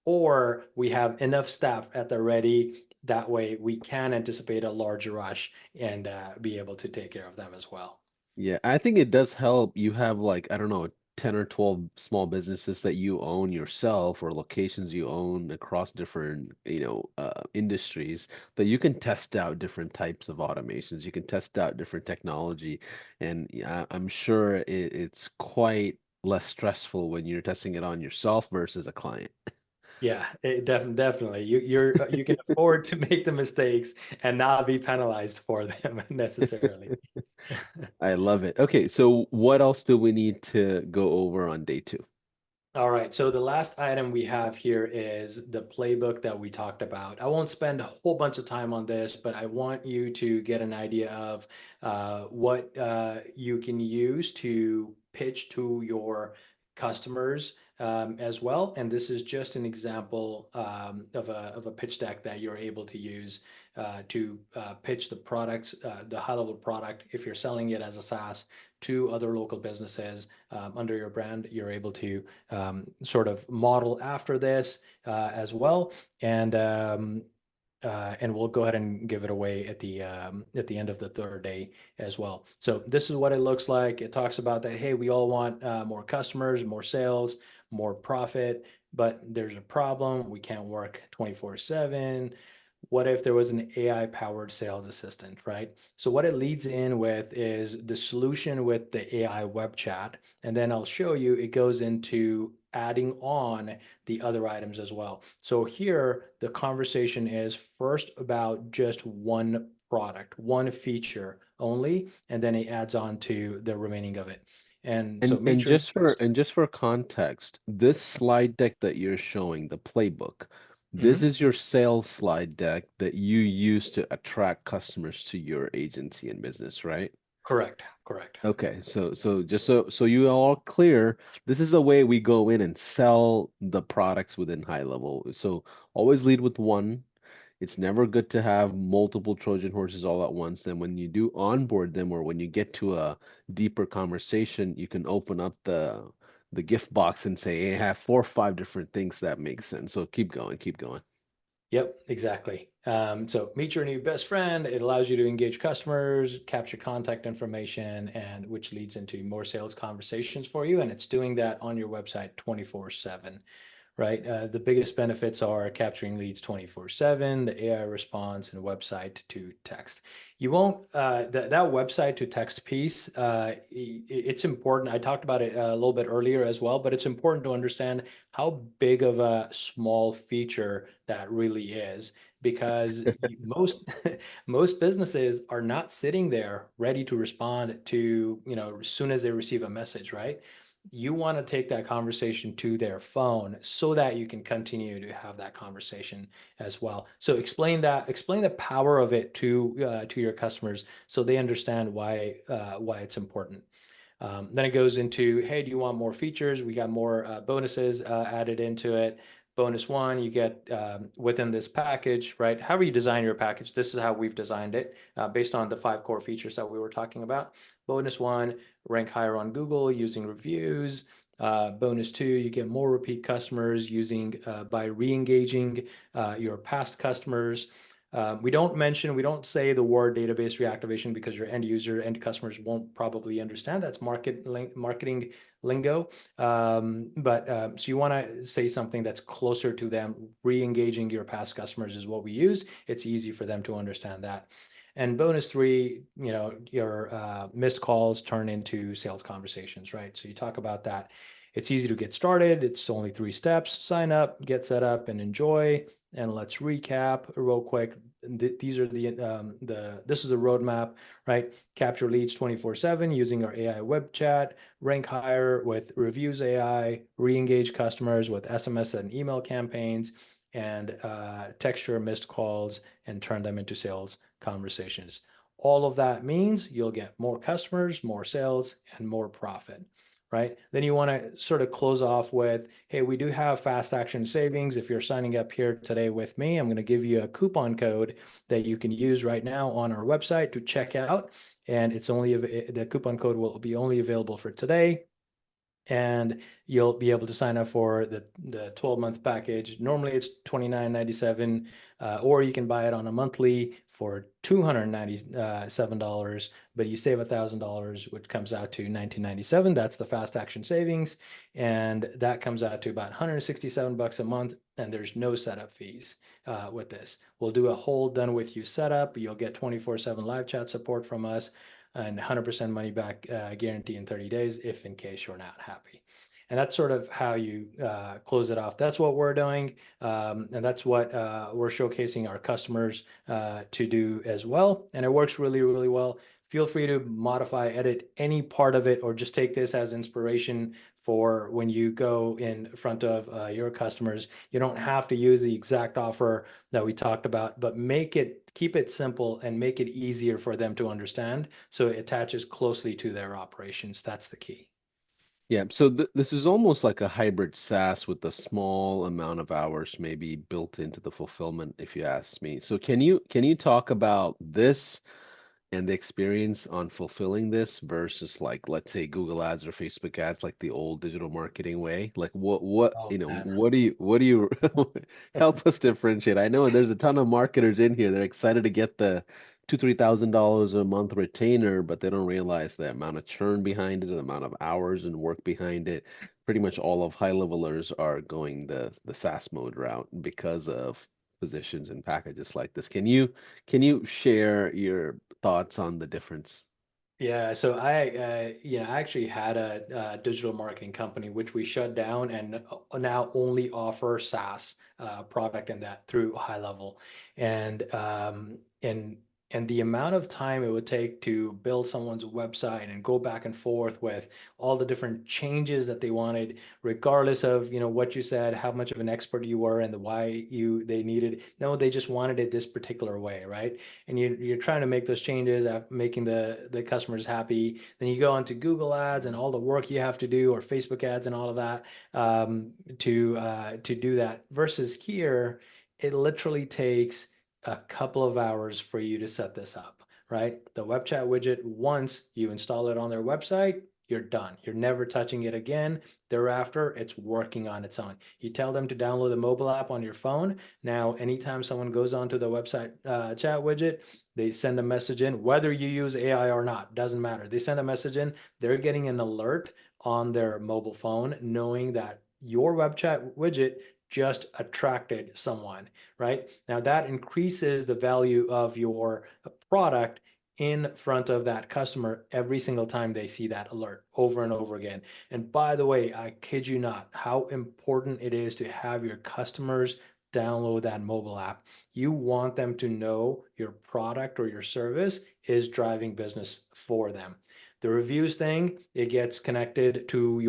or we have enough staff at the ready. That way we can anticipate a large rush and be able to take care of them as well. Yeah, I think it does help. You have like, I don't know, 10 or 12 small businesses that you own yourself or locations you own across different, industries that you can test out different types of automations. You can test out different technology. And yeah, I'm sure it's quite less stressful when you're testing it on yourself versus a client. Yeah, definitely. You can afford to make the mistakes and not be penalized for them necessarily. I love it. Okay, so what else do we need to go over on day two? All right, so the last item we have here is the playbook that we talked about. I won't spend a whole bunch of time on this, but I want you to get an idea of what you can use to pitch to your customers as well. And this is just an example of a pitch deck that you're able to use to pitch the products, the high-level product, if you're selling it as a SaaS to other local businesses under your brand. You're able to sort of model after this as well. And we'll go ahead and give it away at the end of the third day as well. So this is what it looks like. It talks about that, hey, we all want more customers, more sales, more profit, but there's a problem. We can't work 24/7. What if there was an AI powered sales assistant, right? So what it leads in with is the solution with the AI web chat. And then I'll show you it goes into adding on the other items as well. So here the conversation is first about just one product, one feature only, and then it adds on to the remaining of it. And so And meet your new best. just for context, this slide deck that you're showing, the playbook, this Mhm. is your sales slide deck that you use to attract customers to your agency and business, right? Correct, correct. Okay, so just so you are all clear, this is the way we go in and sell the products within high level. So always lead with one. It's never good to have multiple Trojan horses all at once. Then when you do onboard them or when you get to a deeper conversation, you can open up the gift box and say, hey, I have 4 or 5 different things that make sense. So keep going, keep going. Yep, exactly. So meet your new best friend. It allows you to engage customers, capture contact information, and which leads into more sales conversations for you. And it's doing that on your website 24/7. Right? The biggest benefits are capturing leads 24/7, the AI response, and website to text. You won't, that website to text piece, it's important. I talked about it a little bit earlier as well, but it's important to understand how big of a small feature that really is because most most businesses are not sitting there ready to respond to, as soon as they receive a message, right? You want to take that conversation to their phone so that you can continue to have that conversation as well. So explain the power of it to your customers so they understand why it's important. Then it goes into, hey, do you want more features? We got more bonuses added into it. Bonus one, you get within this package, right? However you design your package, this is how we've designed it based on the 5 core features that we were talking about. Bonus one, rank higher on Google using reviews. Bonus two, you get more repeat customers using by re-engaging your past customers. We don't say the word database reactivation because your end customers won't probably understand. That's marketing lingo. So you want to say something that's closer to them. Re-engaging your past customers is what we use. It's easy for them to understand that. And bonus three, your missed calls turn into sales conversations, right? So you talk about that. It's easy to get started. It's only 3 steps. Sign up, get set up, and enjoy. And let's recap real quick. These are this is a roadmap, right? Capture leads 24/7 using our AI web chat, rank higher with reviews AI, re-engage customers with SMS and email campaigns, and text your missed calls and turn them into sales conversations. All of that means you'll get more customers, more sales, and more profit, right? Then you want to sort of close off with, hey, we do have fast action savings. If you're signing up here today with me, I'm going to give you a coupon code that you can use right now on our website to check out. And the coupon code will be only available for today, and you'll be able to sign up for the 12-month package. Normally it's $29.97, or you can buy it on a monthly for $297, but you save $1,000, which comes out to $19.97. That's the fast action savings, and that comes out to about $167 a month, and there's no setup fees with this. We'll do a whole done with you setup. You'll get 24/7 live chat support from us and 100% money back guarantee in 30 days if in case you're not happy. And that's sort of how you close it off. That's what we're doing. And that's what we're showcasing our customers to do as well. And it works really, really well. Feel free to modify, edit any part of it, or just take this as inspiration for when you go in front of your customers. You don't have to use the exact offer that we talked about, but keep it simple and make it easier for them to understand so it attaches closely to their operations. That's the key. Yeah, so this is almost like a hybrid SaaS with a small amount of hours maybe built into the fulfillment, if you ask me. So can you talk about this and the experience on fulfilling this versus like let's say Google ads or Facebook ads like the old digital marketing way? Like what Oh, man. what do you help us differentiate? I know there's a ton of marketers in here. They're excited to get the $2,000-3,000 a month retainer, but they don't realize the amount of churn behind it, the amount of hours and work behind it. Pretty much all of high levelers are going the SaaS mode route because of positions and packages like this. Can you share your thoughts on the difference? Yeah, so I actually had a digital marketing company which we shut down and now only offer SaaS product and that through HighLevel, and And the amount of time it would take to build someone's website and go back and forth with all the different changes that they wanted, regardless of, what you said, how much of an expert you were and the why they needed. No, they just wanted it this particular way, right? And you're trying to make those changes, making the customers happy. Then you go onto Google Ads and all the work you have to do, or Facebook ads and all of that, to do that. Versus here, it literally takes a couple of hours for you to set this up, right? The web chat widget, once you install it on their website, you're done. You're never touching it again. Thereafter, it's working on its own. You tell them to download the mobile app on your phone. Now, anytime someone goes onto the website chat widget, they send a message in, whether you use AI or not, doesn't matter. They send a message in, they're getting an alert on their mobile phone, knowing that your web chat widget just attracted someone, right? Now that increases the value of your product in front of that customer every single time they see that alert over and over again. And by the way, I kid you not, how important it is to have your customers download that mobile app. You want them to know your product or your service is driving business for them. The reviews thing, it gets connected to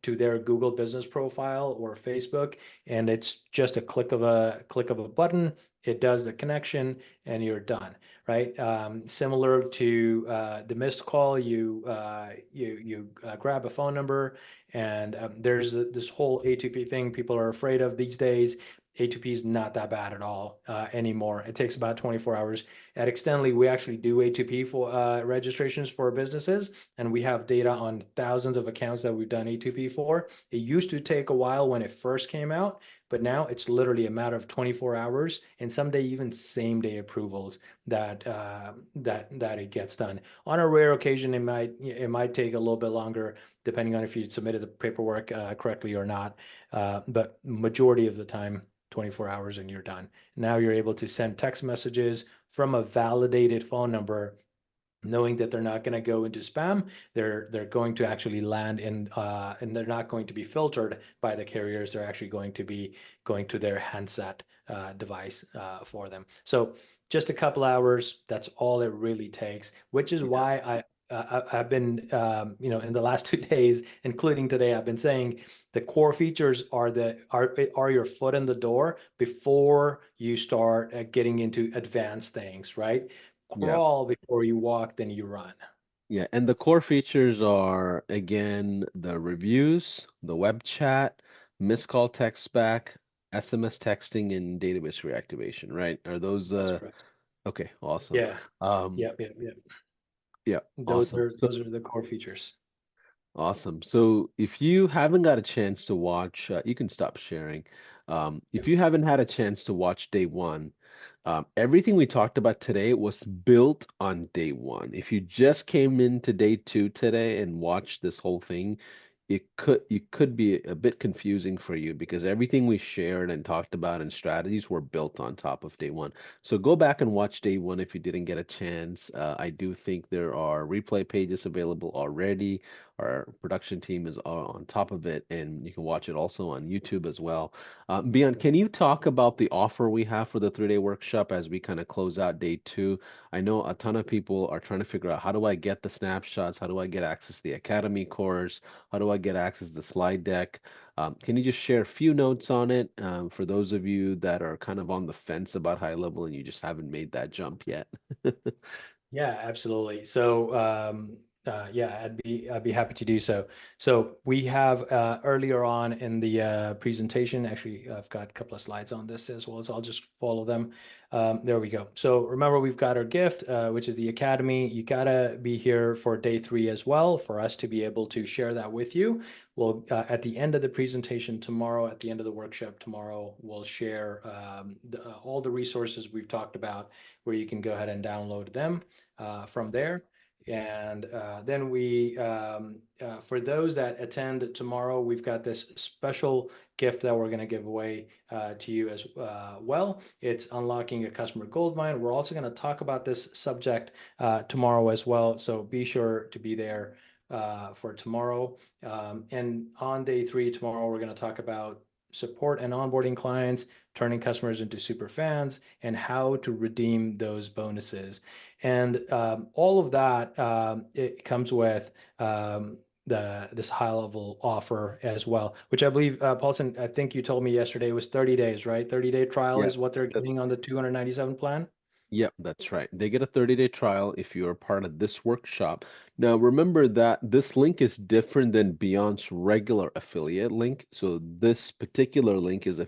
to their Google business profile or Facebook, and it's just a click of a button. It does the connection, and you're done, right? Similar to the missed call, you grab a phone number, and there's this whole A2P thing people are afraid of these days. A2P is not that bad at all anymore. It takes about 24 hours. At Extendly, we actually do A2P for registrations for businesses, and we have data on thousands of accounts that we've done A2P for. It used to take a while when it first came out, but now it's literally a matter of 24 hours, and someday even same day approvals that it gets done. On a rare occasion, it might take a little bit longer depending on if you submitted the paperwork correctly or not. But majority of the time, 24 hours and you're done. Now you're able to send text messages from a validated phone number, knowing that they're not going to go into spam. They're going to actually land in and they're not going to be filtered by the carriers. They're actually going to be going to their handset device for them. So just a couple hours, that's all it really takes, which is Yeah. why I've been, in the last 2 days, including today, I've been saying the core features are your foot in the door before you start getting into advanced things, right? Yeah. Crawl before you walk, then you run. Yeah, and the core features are again the reviews, the web chat, missed call text back, SMS texting, and database reactivation, right? Are those That's correct. okay, awesome. Yeah. Um Yep. Yep. Yep. yeah, Those awesome. are So those are the core features. awesome. So if you haven't got a chance to watch, you can stop sharing. If you haven't had a chance to watch day one, everything we talked about today was built on day one. If you just came into day two today and watched this whole thing, it could be a bit confusing for you because everything we shared and talked about and strategies were built on top of day one. So go back and watch day one if you didn't get a chance. I do think there are replay pages available already. Our production team is on top of it, and you can watch it also on YouTube as well. Beant, can you talk about the offer we have for the 3-day workshop as we kind of close out day two? I know a ton of people are trying to figure out how do I get the snapshots? How do I get access to the Academy course? How do I get access to the slide deck? Can you just share a few notes on it for those of you that are kind of on the fence about HighLevel and you just haven't made that jump yet? Yeah, absolutely. So, yeah, I'd be happy to do so. So we have earlier on in the presentation, actually, I've got a couple of slides on this as well, so I'll just follow them. There we go. So remember, we've got our gift, which is the Academy. You gotta be here for day 3 as well for us to be able to share that with you. Well, at the end of the presentation tomorrow, at the end of the workshop tomorrow, we'll share all the resources we've talked about where you can go ahead and download them from there. And then for those that attend tomorrow, we've got this special gift that we're going to give away to you as well. It's unlocking a customer gold mine. We're also going to talk about this subject tomorrow as well. So be sure to be there for tomorrow. And on day 3 tomorrow, we're going to talk about support and onboarding clients, turning customers into super fans, and how to redeem those bonuses. And all of that, it comes with this high level offer as well, which I believe, Paulson, I think you told me yesterday was 30 days, right? 30-day trial Yeah, is what they're that's it. getting on the 297 plan. Yep, that's right. They get a 30-day trial if you're part of this workshop. Now, remember that this link is different than Beyond's regular affiliate link. So this particular link is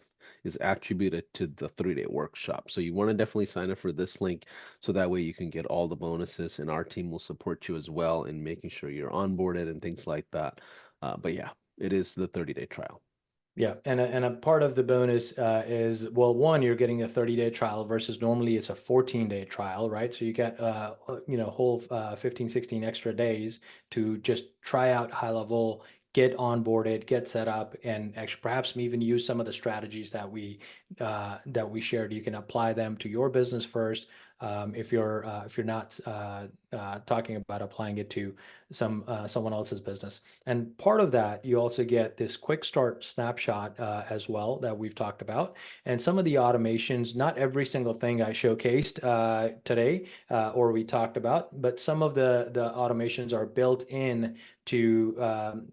attributed to the 3-day workshop. So you want to definitely sign up for this link so that way you can get all the bonuses, and our team will support you as well in making sure you're onboarded and things like that. But yeah, it is the 30-day trial. Yeah, and a part of the bonus is, well, one, you're getting a 30-day trial versus normally it's a 14-day trial, right? So you get whole 15, 16 extra days to just try out HighLevel, get onboarded, get set up, and actually perhaps even use some of the strategies that we shared. You can apply them to your business first. If you're not talking about applying it to someone else's business. And part of that, you also get this quick start snapshot as well that we've talked about. And some of the automations, not every single thing I showcased today or we talked about, but some of the automations are built in to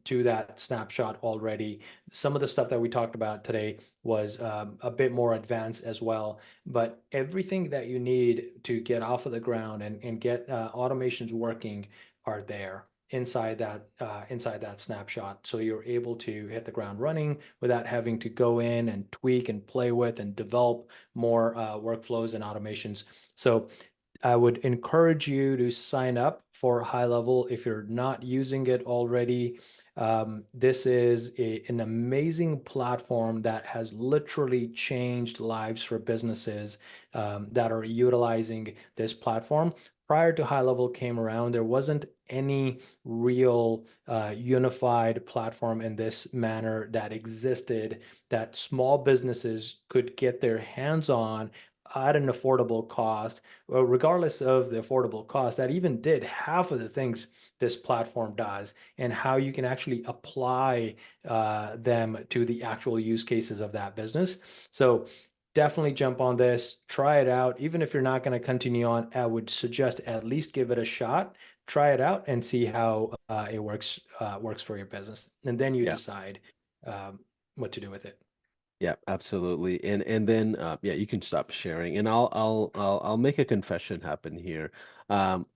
that snapshot already. Some of the stuff that we talked about today was a bit more advanced as well. But everything that you need to get off of the ground and get automations working are there inside that snapshot. So you're able to hit the ground running without having to go in and tweak and play with and develop more workflows and automations. So I would encourage you to sign up for HighLevel if you're not using it already. This is an amazing platform that has literally changed lives for businesses that are utilizing this platform. Prior to HighLevel came around, there wasn't any real unified platform in this manner that existed that small businesses could get their hands on at an affordable cost. Well, regardless of the affordable cost, that even did half of the things this platform does, and how you can actually apply them to the actual use cases of that business. So definitely jump on this, try it out. Even if you're not going to continue on, I would suggest at least give it a shot, try it out, and see how it works for your business, and then you Yeah. decide um, what to do with it. Yeah, absolutely. And then yeah, you can stop sharing. And I'll make a confession happen here. When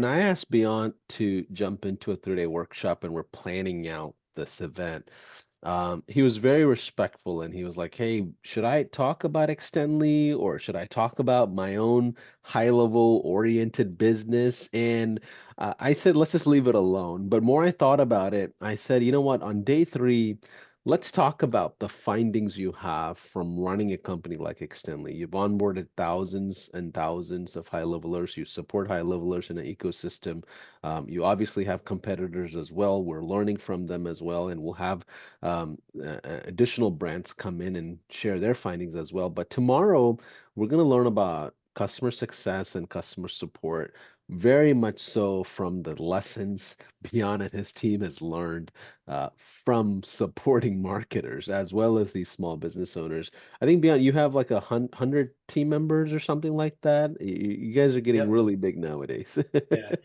I asked Beyond to jump into a 3-day workshop and we're planning out this event, he was very respectful and he was like, "Hey, should I talk about Extendly or should I talk about my own high level oriented business?" And I said, "Let's just leave it alone." But more I thought about it, I said, "You know what? On day 3, let's talk about the findings you have from running a company like Extendly. You've onboarded thousands and thousands of high levelers. You support high levelers in an ecosystem. You obviously have competitors as well. We're learning from them as well, and we'll have additional brands come in and share their findings as well. But tomorrow, we're going to learn about customer success and customer support, very much so from the lessons Beyond and his team has learned from supporting marketers as well as these small business owners. I think Beyond, you have like 100 team members or something like that. You guys are getting Yep. really big nowadays. Yeah,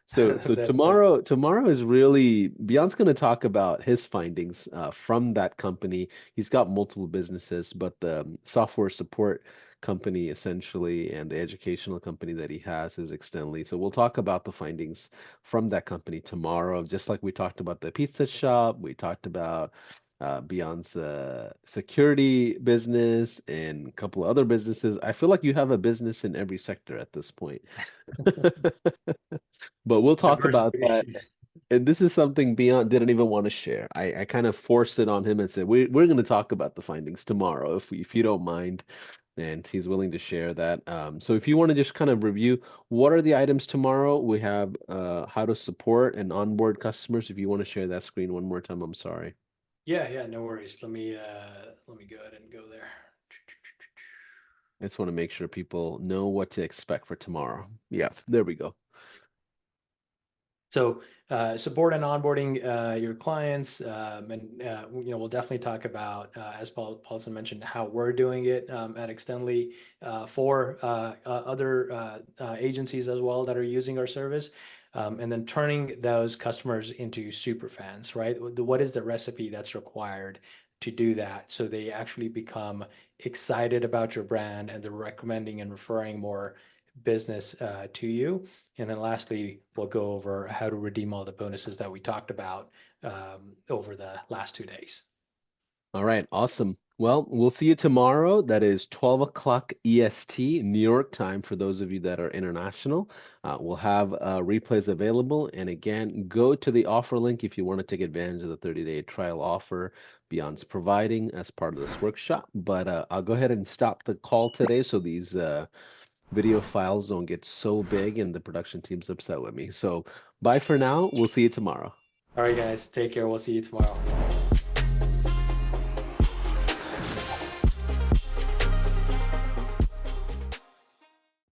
So that tomorrow is really Beyond's going to talk about his findings from that company. He's got multiple businesses, but the software support company essentially and the educational company that he has is Extendly. So we'll talk about the findings from that company tomorrow, just like we talked about the pizza shop. We talked about Beyond's security business and a couple of other businesses. I feel like you have a business in every sector at this point. But we'll talk about that. diversification. And this is something Beyond didn't even want to share. I kind of forced it on him and said, we're going to talk about the findings tomorrow if you don't mind. And he's willing to share that. So if you want to just kind of review what are the items tomorrow, we have how to support and onboard customers. If you want to share that screen one more time, I'm sorry. Yeah, yeah, no worries. Let me go ahead and go there. I just want to make sure people know what to expect for tomorrow. Yeah, there we go. So support and onboarding your clients, and we'll definitely talk about, as Paulson mentioned, how we're doing it at Extendly for other agencies as well that are using our service, and then turning those customers into super fans, right? What is the recipe that's required to do that so they actually become excited about your brand and they're recommending and referring more business to you. And then lastly, we'll go over how to redeem all the bonuses that we talked about over the last 2 days. All right, awesome. Well, we'll see you tomorrow. That is 12 o'clock EST, New York time, for those of you that are international. We'll have replays available. And again, go to the offer link if you want to take advantage of the 30-day trial offer Beant's providing as part of this workshop. But I'll go ahead and stop the call today so these video files don't get so big and the production team's upset with me. So bye for now. We'll see you tomorrow. All right, guys, take care. We'll see you tomorrow.